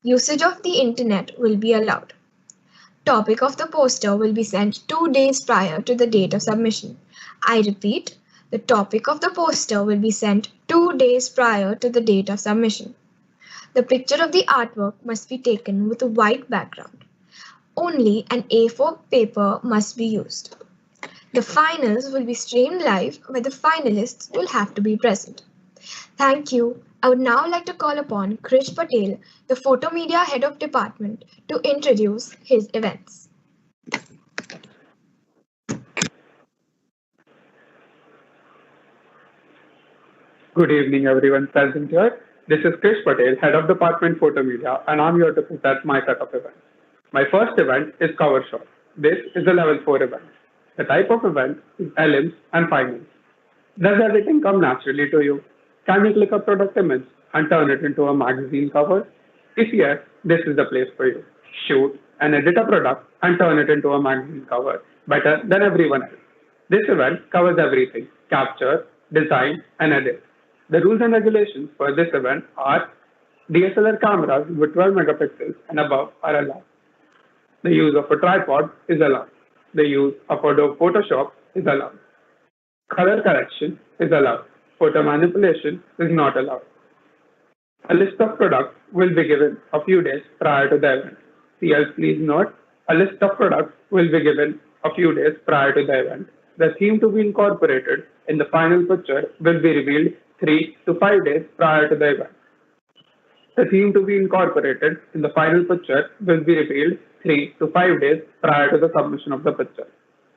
Usage of the internet will be allowed. Topic of the poster will be sent 2 days prior to the date of submission. I repeat, the topic of the poster will be sent 2 days prior to the date of submission. The picture of the artwork must be taken with a white background. Only an A4 paper must be used. The finals will be streamed live where the finalists will have to be present. Thank you. I would now like to call upon Krish Patel, the Photo Media Head of Department, to introduce his events. Good evening, everyone present here. This is Krish Patel, Head of Department Photo Media, and I'm here to present my set of events. My first event is Cover Shot. This is a level 4 event. The type of event is elims and finals. Does everything come naturally to you? Can you click a product image and turn it into a magazine cover? If yes, this is the place for you. Shoot and edit a product and turn it into a magazine cover better than everyone else. This event covers everything: capture, design, and edit. The rules and regulations for this event are DSLR cameras with 12 megapixels and above are allowed. The use of a tripod is allowed. The use of Adobe Photoshop is allowed. Color correction is allowed. Photo manipulation is not allowed. A list of products will be given a few days prior to the event. CLs, please note, a list of products will be given a few days prior to the event. The theme to be incorporated in the final picture will be revealed 3 to 5 days prior to the event. The theme to be incorporated in the final picture will be revealed 3 to 5 days prior to the submission of the picture.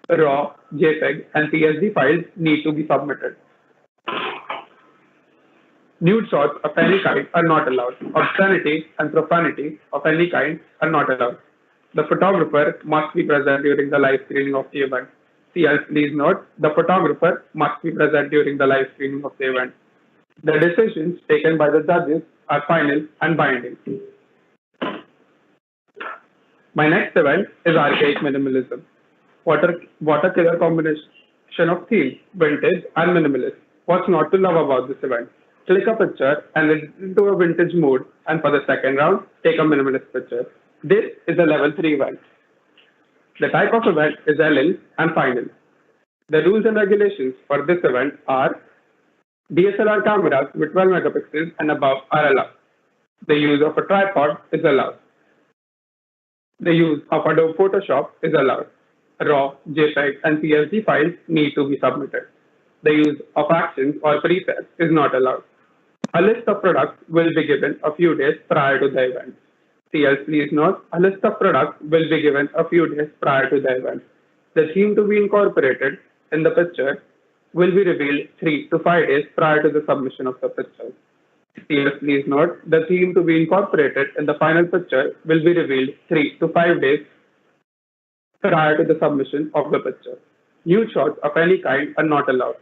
RAW, JPEG, and PSD files need to be submitted. Nude shots of any kind are not allowed. Obscenity and profanity of any kind are not allowed. The photographer must be present during the live screening of the event. CLs, please note, the photographer must be present during the live screening of the event. The decisions taken by the judges are final and binding. My next event is archaic minimalism. What a killer combination of themes, vintage and minimalist. What's not to love about this event? Click a picture and edit into a vintage mode, and for the second round, take a minimalist picture. This is a level 3 event. The type of event is LL and final. The rules and regulations for this event are DSLR cameras with 12 megapixels and above are allowed. The use of a tripod is allowed. The use of Adobe Photoshop is allowed. RAW, JPEG, and CSV files need to be submitted. The use of actions or presets is not allowed. A list of products will be given a few days prior to the event. CLs, please note, a list of products will be given a few days prior to the event. The theme to be incorporated in the picture will be revealed 3 to 5 days prior to the submission of the picture. CLs, please note, the theme to be incorporated in the final picture will be revealed 3 to 5 days prior to the submission of the picture. Nude shots of any kind are not allowed.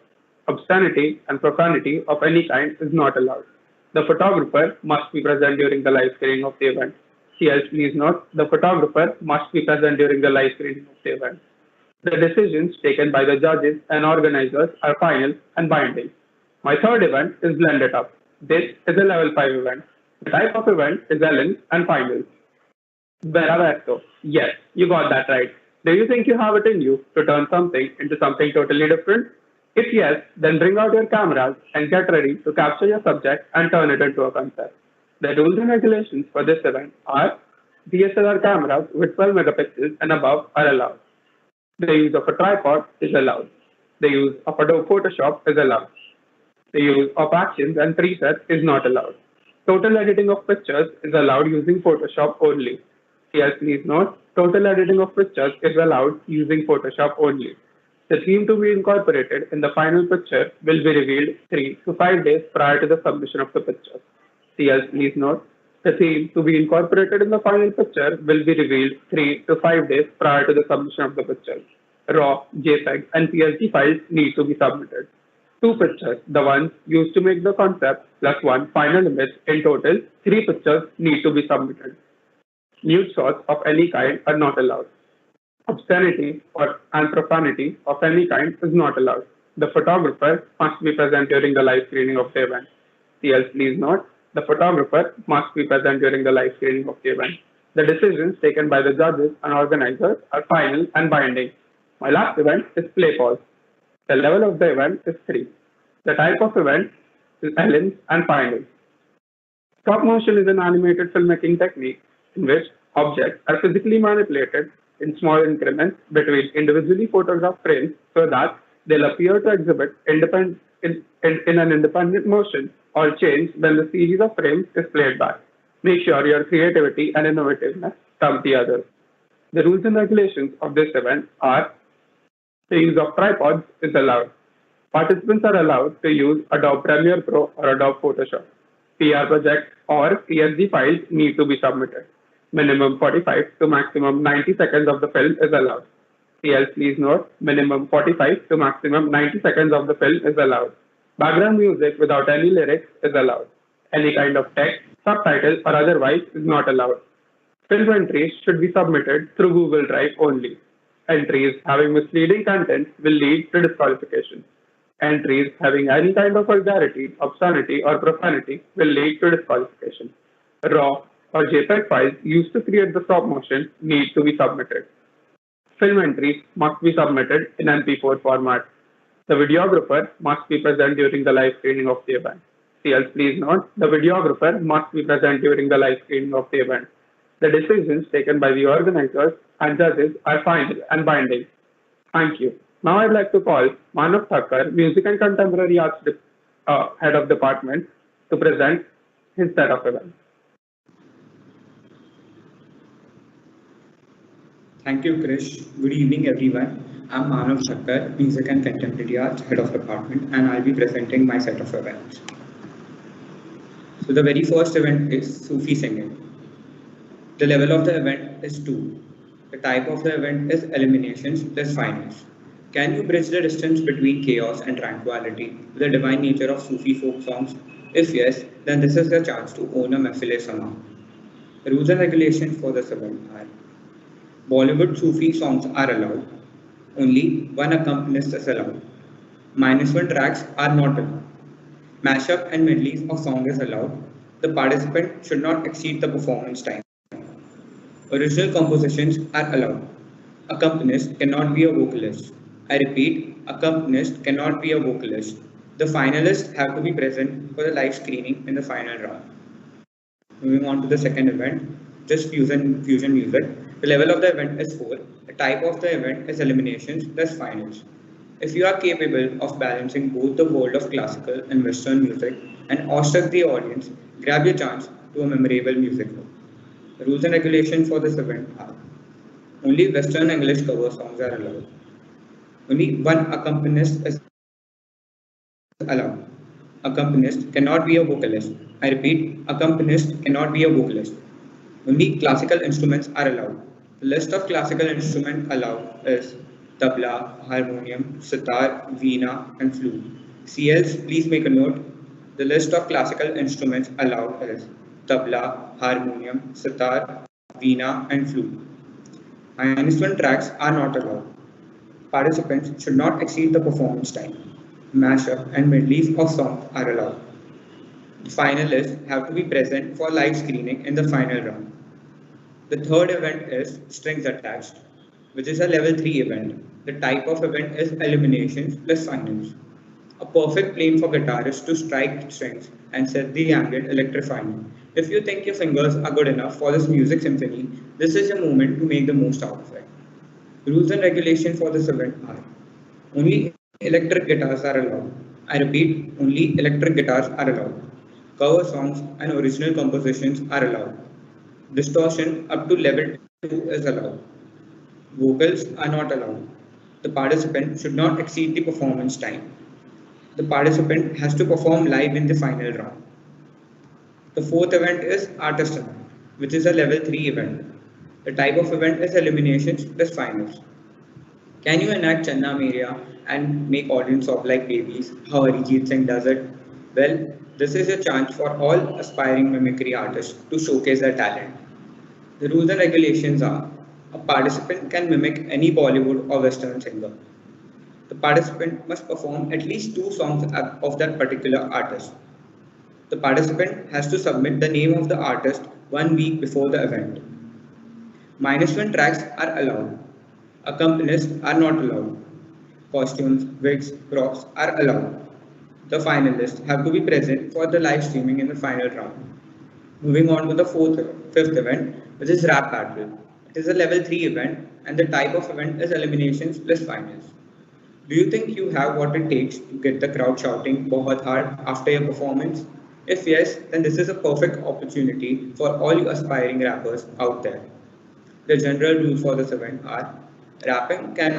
Obscenity and profanity of any kind is not allowed. The photographer must be present during the live screening of the event. CLs, please note, the photographer must be present during the live screening of the event. The decisions taken by the judges and organizers are final and binding. My third event is Blend It Up. This is a level 5 event. The type of event is Ellen and final. Beraverso. Yes, you got that right. Do you think you have it in you to turn something into something totally different? If yes, then bring out your cameras and get ready to capture your subject and turn it into a concept. The rules and regulations for this event are DSLR cameras with 12 megapixels and above are allowed. The use of a tripod is allowed. The use of Adobe Photoshop is allowed. The use of actions and presets is not allowed. Total editing of pictures is allowed using Photoshop only. Yes, please note, total editing of pictures is allowed using Photoshop only. The theme to be incorporated in the final picture will be revealed 3 to 5 days prior to the submission of the picture. CLs, please note, the theme to be incorporated in the final picture will be revealed 3 to 5 days prior to the submission of the picture. RAW, JPEG, and PSV files need to be submitted. 2 pictures, the ones used to make the concept, plus 1 final image. In total, 3 pictures need to be submitted. Nude shots of any kind are not allowed. Obscenity and profanity of any kind is not allowed. The photographer must be present during the live screening of the event. CLs, please note, the photographer must be present during the live screening of the event. The decisions taken by the judges and organizers are final and binding. My last event is Play Pause. The level of the event is 3. The type of event is Ellen and final. Stop motion is an animated filmmaking technique in which objects are physically manipulated in small increments between individually photographed frames so that they'll appear to exhibit in an independent motion or change when the series of frames is played back. Make sure your creativity and innovativeness trump the others. The rules and regulations of this event are the use of tripods is allowed. Participants are allowed to use Adobe Premiere Pro or Adobe Photoshop. PR projects or CSV files need to be submitted. Minimum 45 to maximum 90 seconds of the film is allowed. CLs, please note, minimum 45 to maximum 90 seconds of the film is allowed. Background music without any lyrics is allowed. Any kind of text, subtitles, or otherwise is not allowed. Film entries should be submitted through Google Drive only. Entries having misleading content will lead to disqualification. Entries having any kind of vulgarity, obscenity, or profanity will lead to disqualification. RAW or JPEG files used to create the stop motion need to be submitted. Film entries must be submitted in MP4 format. The videographer must be present during the live screening of the event. CLs, please note, the videographer must be present during the live screening of the event. The decisions taken by the organizers and judges are final and binding. Thank you. Now I'd like to call Manav Thakkar, Music and Contemporary Arts Head of Department, to present his set of events. Thank you, Krish. Good evening, everyone. I'm Manav Thakkar, Music and Contemporary Arts Head of Department, and I'll be presenting my set of events. So the very first event is Sufi singing. The level of the event is 2. The type of the event is eliminations plus finals. Can you bridge the distance between chaos and tranquility with the divine nature of Sufi folk songs? If yes, then this is the chance to own a Mehfil Sama. The rules and regulations for this event are: Bollywood Sufi songs are allowed. Only one accompanist is allowed. -1 tracks are not allowed. Mashup and medleys of song is allowed. The participant should not exceed the performance time. Original compositions are allowed. Accompanist cannot be a vocalist. I repeat, accompanist cannot be a vocalist. The finalists have to be present for the live screening in the final round. Moving on to the second event, just fusion music. The level of the event is 4. The type of the event is eliminations plus finals. If you are capable of balancing both the world of classical and Western music and awestruck the audience, grab your chance to a memorable musical. The rules and regulations for this event are: only Western English cover songs are allowed. Only one accompanist is allowed. Accompanist cannot be a vocalist. I repeat, accompanist cannot be a vocalist. Only classical instruments are allowed. The list of classical instruments allowed is tabla, harmonium, sitar, veena, and flute. CLs, please make a note. The list of classical instruments allowed is tabla, harmonium, sitar, veena, and flute. -1 tracks are not allowed. Participants should not exceed the performance time. Mashup and medleys of songs are allowed. The finalists have to be present for live screening in the final round. The third event is strings attached, which is a level 3 event. The type of event is eliminations plus finals. A perfect plane for guitarists to strike strings and set the ambient electrifying. If you think your fingers are good enough for this music symphony, this is your moment to make the most out of it. Rules and regulations for this event are: only electric guitars are allowed. I repeat, only electric guitars are allowed. Cover songs and original compositions are allowed. Distortion up to level 2 is allowed. Vocals are not allowed. The participant should not exceed the performance time. The participant has to perform live in the final round. The fourth event is artist event, which is a level 3 event. The type of event is eliminations plus finals. Can you enact Channa Meria and make audience sob like babies, how Arijit Singh does it? Well, this is a chance for all aspiring mimicry artists to showcase their talent. The rules and regulations are: a participant can mimic any Bollywood or Western singer. The participant must perform at least 2 songs of that particular artist. The participant has to submit the name of the artist 1 week before the event. -1 tracks are allowed. Accompanists are not allowed. Costumes, wigs, props are allowed. The finalists have to be present for the live streaming in the final round. Moving on to the fifth event, which is rap battle. It is a level 3 event and the type of event is eliminations plus finals. Do you think you have what it takes to get the crowd shouting "Bahut hard" after your performance? If yes, then this is a perfect opportunity for all you aspiring rappers out there. The general rules for this event are: rapping can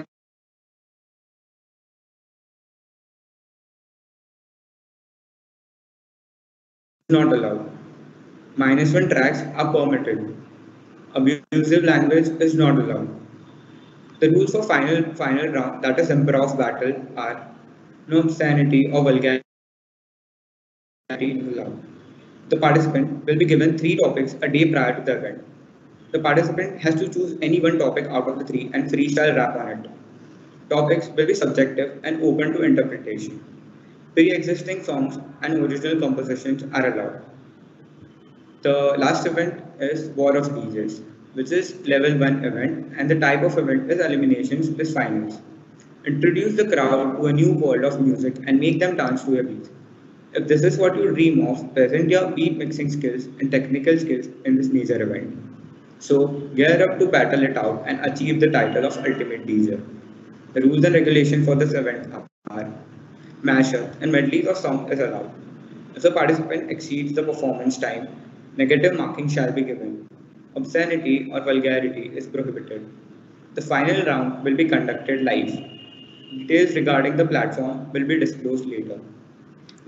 not allowed. -1 tracks are permitted. Abusive language is not allowed. The rules for final round, that is improv battle, are: no obscenity or vulgarity is allowed. The participant will be given 3 topics a day prior to the event. The participant has to choose any one topic out of the 3 and freestyle rap on it. Topics will be subjective and open to interpretation. Pre-existing songs and original compositions are allowed. The last event is War of DJs, which is level 1 event, and the type of event is eliminations plus finals. Introduce the crowd to a new world of music and make them dance to your beat. If this is what you dream of, present your beat mixing skills and technical skills in this major event. So gear up to battle it out and achieve the title of Ultimate DJ. The rules and regulations for this event are: mashup and medleys of songs is allowed. If the participant exceeds the performance time, negative marking shall be given. Obscenity or vulgarity is prohibited. The final round will be conducted live. Details regarding the platform will be disclosed later.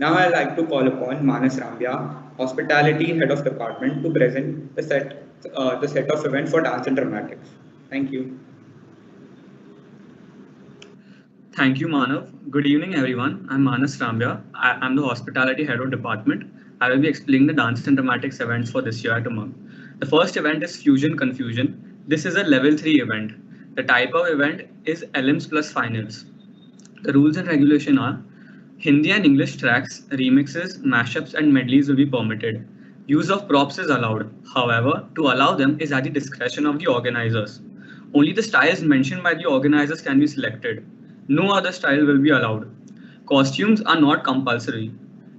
Now I'd like to call upon Manas Rambia, Hospitality Head of Department, to present the set of events for dance and dramatics. Thank you. Thank you, Manav. Good evening, everyone. I'm Manas Rambia. I'm the Hospitality Head of Department. I will be explaining the dance and dramatics events for this year at Umang'. The first event is Fusion Confusion. This is a level 3 event. The type of event is elims plus finals. The rules and regulation are: Hindi and English tracks, remixes, mashups, and medleys will be permitted. Use of props is allowed. However, to allow them is at the discretion of the organizers. Only the styles mentioned by the organizers can be selected. No other style will be allowed. Costumes are not compulsory.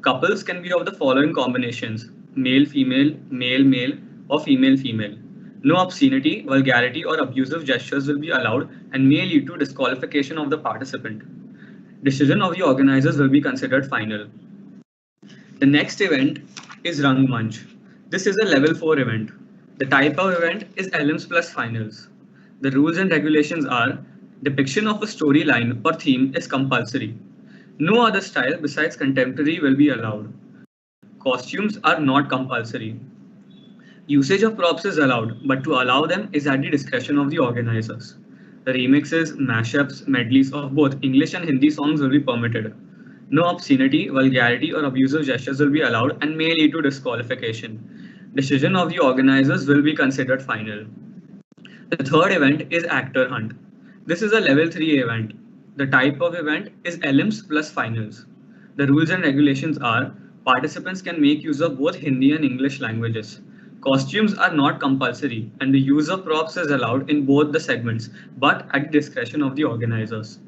Couples can be of the following combinations: male, female, male, male, or female, female. No obscenity, vulgarity, or abusive gestures will be allowed and may lead to disqualification of the participant. Decision of the organizers will be considered final. The next event is Rangmanch. This is a level 4 event. The type of event is elims plus finals. The rules and regulations are depiction of a storyline or theme is compulsory. No other style besides contemporary will be allowed. Costumes are not compulsory. Usage of props is allowed, but to allow them is at the discretion of the organizers. The remixes, mashups, medleys of both English and Hindi songs will be permitted. No obscenity, vulgarity, or abusive gestures will be allowed and may lead to disqualification. Decision of the organizers will be considered final. The third event is Actor Hunt. This is a level 3 event. The type of event is elims plus finals. The rules and regulations are participants can make use of both Hindi and English languages. Costumes are not compulsory and the use of props is allowed in both the segments, but at the discretion of the organizers.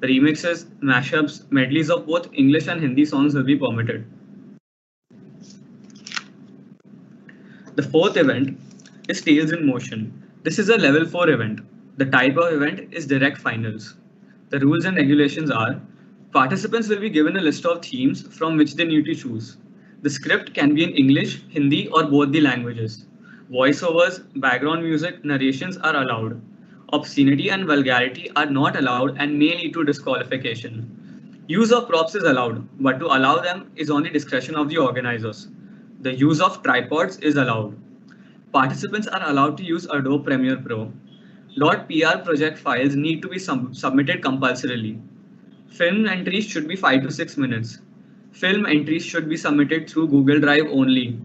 The remixes, mashups, medleys of both English and Hindi songs will be permitted. The fourth event is Tales in Motion. This is a level 4 event. The type of event is direct finals. The rules and regulations are participants will be given a list of themes from which they need to choose. The script can be in English, Hindi, or both the languages. Voiceovers, background music, narrations are allowed. Obscenity and vulgarity are not allowed and may lead to disqualification. Use of props is allowed, but to allow them is on the discretion of the organizers. The use of tripods is allowed. Participants are allowed to use Adobe Premiere Pro. .pr project files need to be submitted compulsorily. Film entries should be 5 to 6 minutes. Film entries should be submitted through Google Drive only.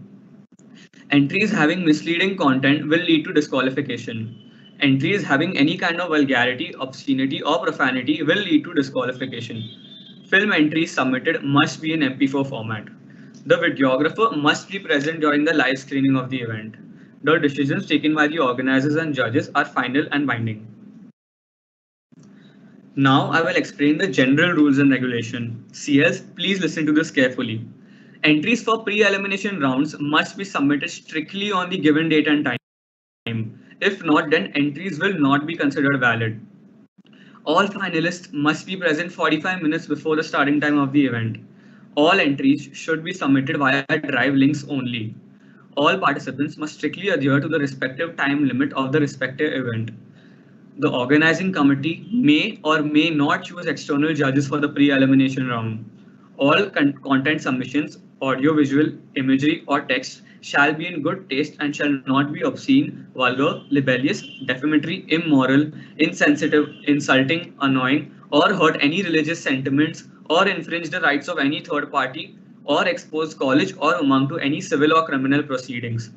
Entries having misleading content will lead to disqualification. Entries having any kind of vulgarity, obscenity, or profanity will lead to disqualification. Film entries submitted must be in MP4 format. The videographer must be present during the live screening of the event. The decisions taken by the organizers and judges are final and binding. Now I will explain the general rules and regulation. CLs, please listen to this carefully. Entries for pre-elimination rounds must be submitted strictly on the given date and time. If not, then entries will not be considered valid. All finalists must be present 45 minutes before the starting time of the event. All entries should be submitted via Drive links only. All participants must strictly adhere to the respective time limit of the respective event. The organizing committee may or may not choose external judges for the pre-elimination round. All content submissions, audio-visual, imagery, or text shall be in good taste and shall not be obscene, vulgar, libellous, defamatory, immoral, insensitive, insulting, annoying, or hurt any religious sentiments or infringe the rights of any third party or expose college or Umang to any civil or criminal proceedings.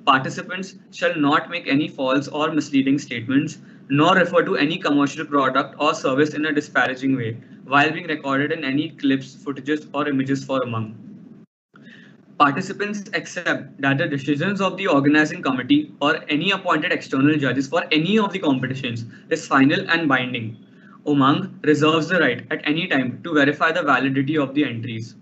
Participants shall not make any false or misleading statements, nor refer to any commercial product or service in a disparaging way, while being recorded in any clips, footages, or images for Umang. Participants accept that the decisions of the organizing committee or any appointed external judges for any of the competitions is final and binding. Umang reserves the right at any time to verify the validity of the entries.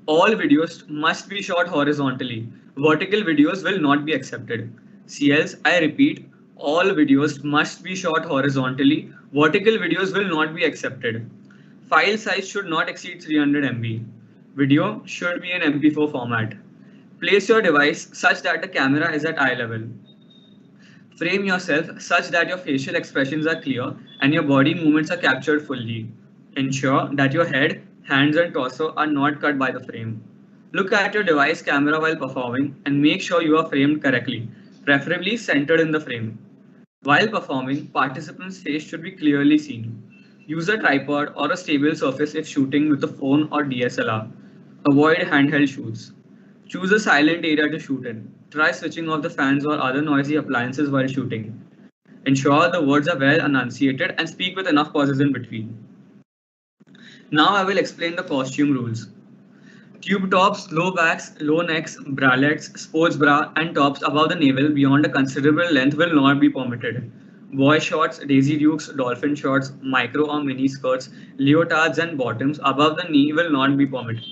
All videos must be shot horizontally. Vertical videos will not be accepted. CLs, I repeat, all videos must be shot horizontally. Vertical videos will not be accepted. File size should not exceed 300 MB. Video should be in MP4 format. Place your device such that the camera is at eye level. Frame yourself such that your facial expressions are clear and your body movements are captured fully. Ensure that your head, hands and torso are not cut by the frame. Look at your device camera while performing and make sure you are framed correctly, preferably centered in the frame. While performing, participants' face should be clearly seen. Use a tripod or a stable surface if shooting with a phone or DSLR. Avoid handheld shoots. Choose a silent area to shoot in. Try switching off the fans or other noisy appliances while shooting. Ensure the words are well enunciated and speak with enough pauses in between. Now I will explain the costume rules. Tube tops, low backs, low necks, bralettes, sports bra, and tops above the navel beyond a considerable length will not be permitted. Boy shorts, daisy dukes, dolphin shorts, micro or mini skirts, leotards and bottoms above the knee will not be permitted.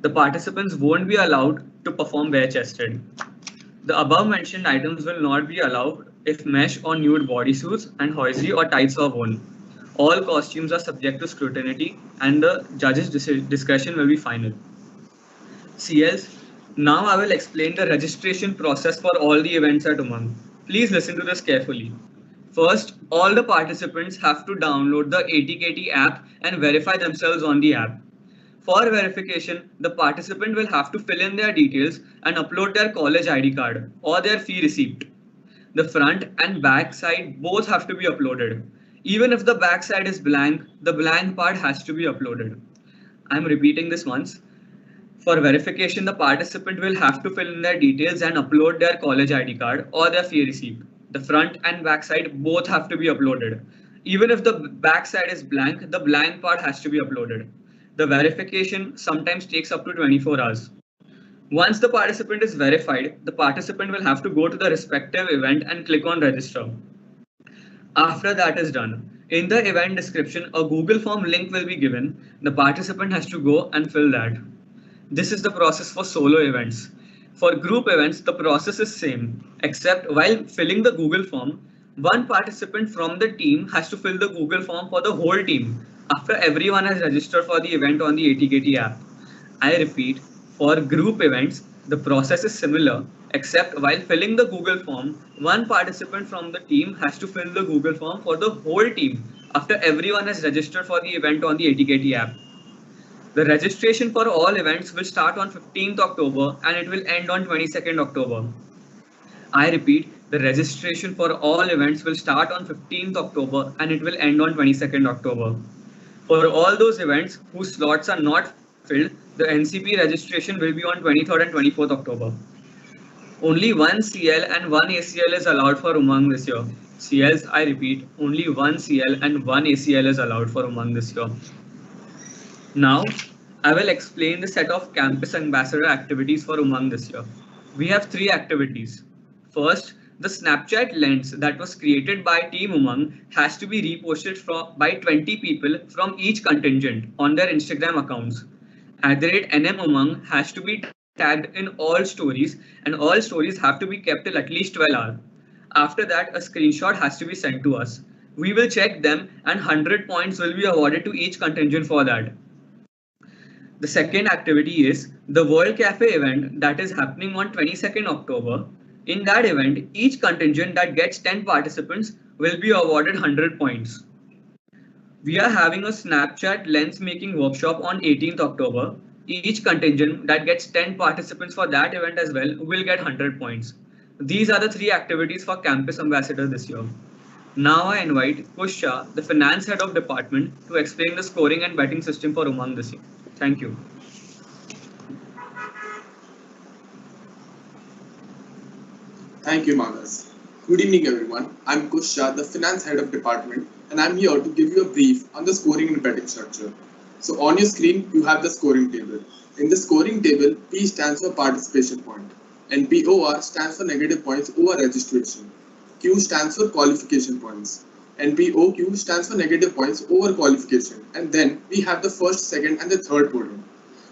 The participants won't be allowed to perform bare-chested. The above mentioned items will not be allowed if mesh or nude bodysuits and hosiery or tights are worn. All costumes are subject to scrutiny and the judge's discretion will be final. CLs, now I will explain the registration process for all the events at Umang. Please listen to this carefully. First, all the participants have to download the ATKT app and verify themselves on the app. For verification, the participant will have to fill in their details and upload their college ID card or their fee receipt. The front and back side both have to be uploaded. Even if the back side is blank, the blank part has to be uploaded. I'm repeating this once. For verification, the participant will have to fill in their details and upload their college ID card or their fee receipt. The front and back side both have to be uploaded. Even if the back side is blank, the blank part has to be uploaded. The verification sometimes takes up to 24 hours. Once the participant is verified, the participant will have to go to the respective event and click on register. After that is done, in the event description, a Google form link will be given. The participant has to go and fill that. This is the process for solo events. For group events, the process is same, except while filling the Google form, one participant from the team has to fill the Google form for the whole team after everyone has registered for the event on the ATKT app. I repeat, for group events, the process is similar, except while filling the Google form, one participant from the team has to fill the Google form for the whole team after everyone has registered for the event on the ATKT app. The registration for all events will start on 15th October and it will end on 22nd October. I repeat, the registration for all events will start on 15th October and it will end on 22nd October. For all those events whose slots are not filled, the NCP registration will be on 23rd and 24th October. Only one CL and one ACL is allowed for Umang this year. CLs, I repeat, only one CL and one ACL is allowed for Umang this year. Now, I will explain the set of campus ambassador activities for Umang this year. We have 3 activities. First, the Snapchat lens that was created by Team Umang has to be reposted by 20 people from each contingent on their Instagram accounts. @NM Umang has to be tagged in all stories and all stories have to be kept till at least 12 hours. After that, a screenshot has to be sent to us. We will check them and 100 points will be awarded to each contingent for that. The second activity is the World Cafe event that is happening on 22nd October. In that event, each contingent that gets 10 participants will be awarded 100 points. We are having a Snapchat lens making workshop on 18th October. Each contingent that gets 10 participants for that event as well will get 100 points. These are the 3 activities for Campus Ambassador this year. Now I invite Kush Shah, the Finance Head of Department, to explain the scoring and betting system for Umang this year. Thank you. Thank you, Manas. Good evening, everyone. I'm Kush Shah, the Finance Head of Department, and I'm here to give you a brief on the scoring and betting structure. So on your screen, you have the scoring table. In the scoring table, P stands for participation point, and POR stands for negative points over registration. Q stands for qualification points, and POQ stands for negative points over qualification. And then we have the first, second, and the third podium.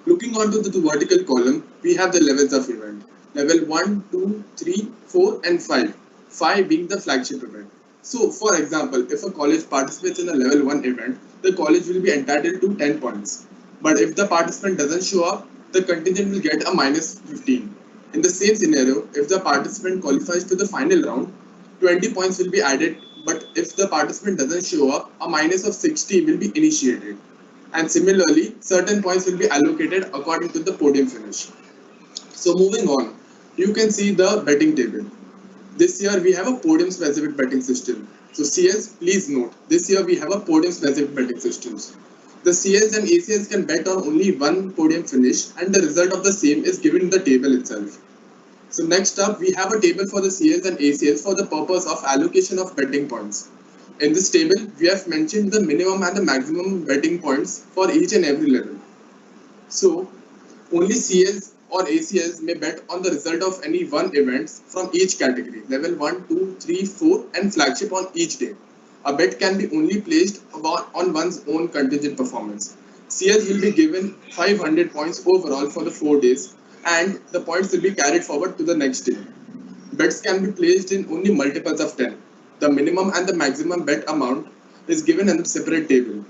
Looking onto the vertical column, we have the levels of event. Level 1, 2, 3, 4, and 5. 5 being the flagship event. So, for example, if a college participates in a level 1 event, the college will be entitled to 10 points. But if the participant doesn't show up, the contingent will get a minus 15. In the same scenario, if the participant qualifies to the final round, 20 points will be added. But if the participant doesn't show up, a minus of 60 will be initiated. And similarly, certain points will be allocated according to the podium finish. So moving on, you can see the betting table. This year we have a podium specific betting system. So CS, please note, this year we have a podium specific betting systems. The CS and ACS can bet on only one podium finish and the result of the same is given in the table itself. So next up, we have a table for the CS and ACS for the purpose of allocation of betting points. In this table, we have mentioned the minimum and the maximum betting points for each and every level. So only CS or ACS may bet on the result of any one events from each category, level 1, 2, 3, 4 and flagship on each day. A bet can be only placed on one's own contingent performance. CS will be given 500 points overall for the 4 days, and the points will be carried forward to the next day. Bets can be placed in only multiples of 10. The minimum and the maximum bet amount is given in a separate table.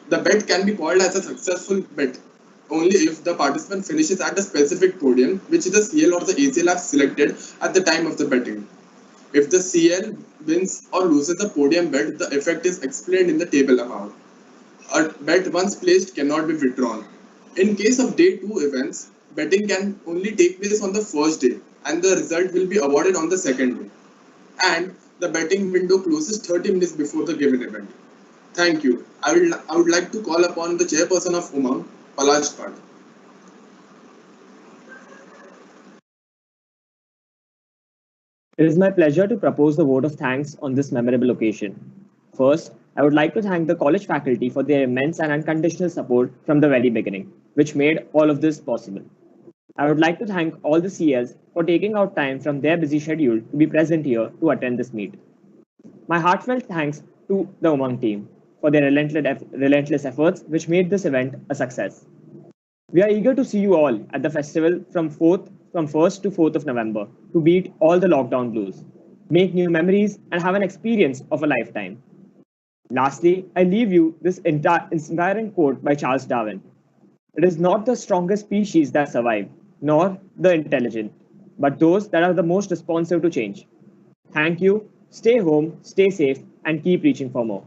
The bet can be called as a successful bet only if the participant finishes at a specific podium which the CL or the ACL have selected at the time of the betting. If the CL wins or loses the podium bet, the effect is explained in the table above. A bet once placed cannot be withdrawn. In case of day 2 events, betting can only take place on the first day and the result will be awarded on the second day. And the betting window closes 30 minutes before the given event. Thank you. I would like to call upon the chairperson of Umang', Palash Bhatt. It is my pleasure to propose the vote of thanks on this memorable occasion. First, I would like to thank the college faculty for their immense and unconditional support from the very beginning, which made all of this possible. I would like to thank all the CLs for taking out time from their busy schedule to be present here to attend this meet. My heartfelt thanks to the Umang team for their relentless efforts, which made this event a success. We are eager to see you all at the festival from 1st to 4th of November to beat all the lockdown blues, make new memories, and have an experience of a lifetime. Lastly, I leave you this inspiring quote by Charles Darwin. It is not the strongest species that survive, nor the intelligent, but those that are the most responsive to change. Thank you, stay home, stay safe, and keep reaching for more.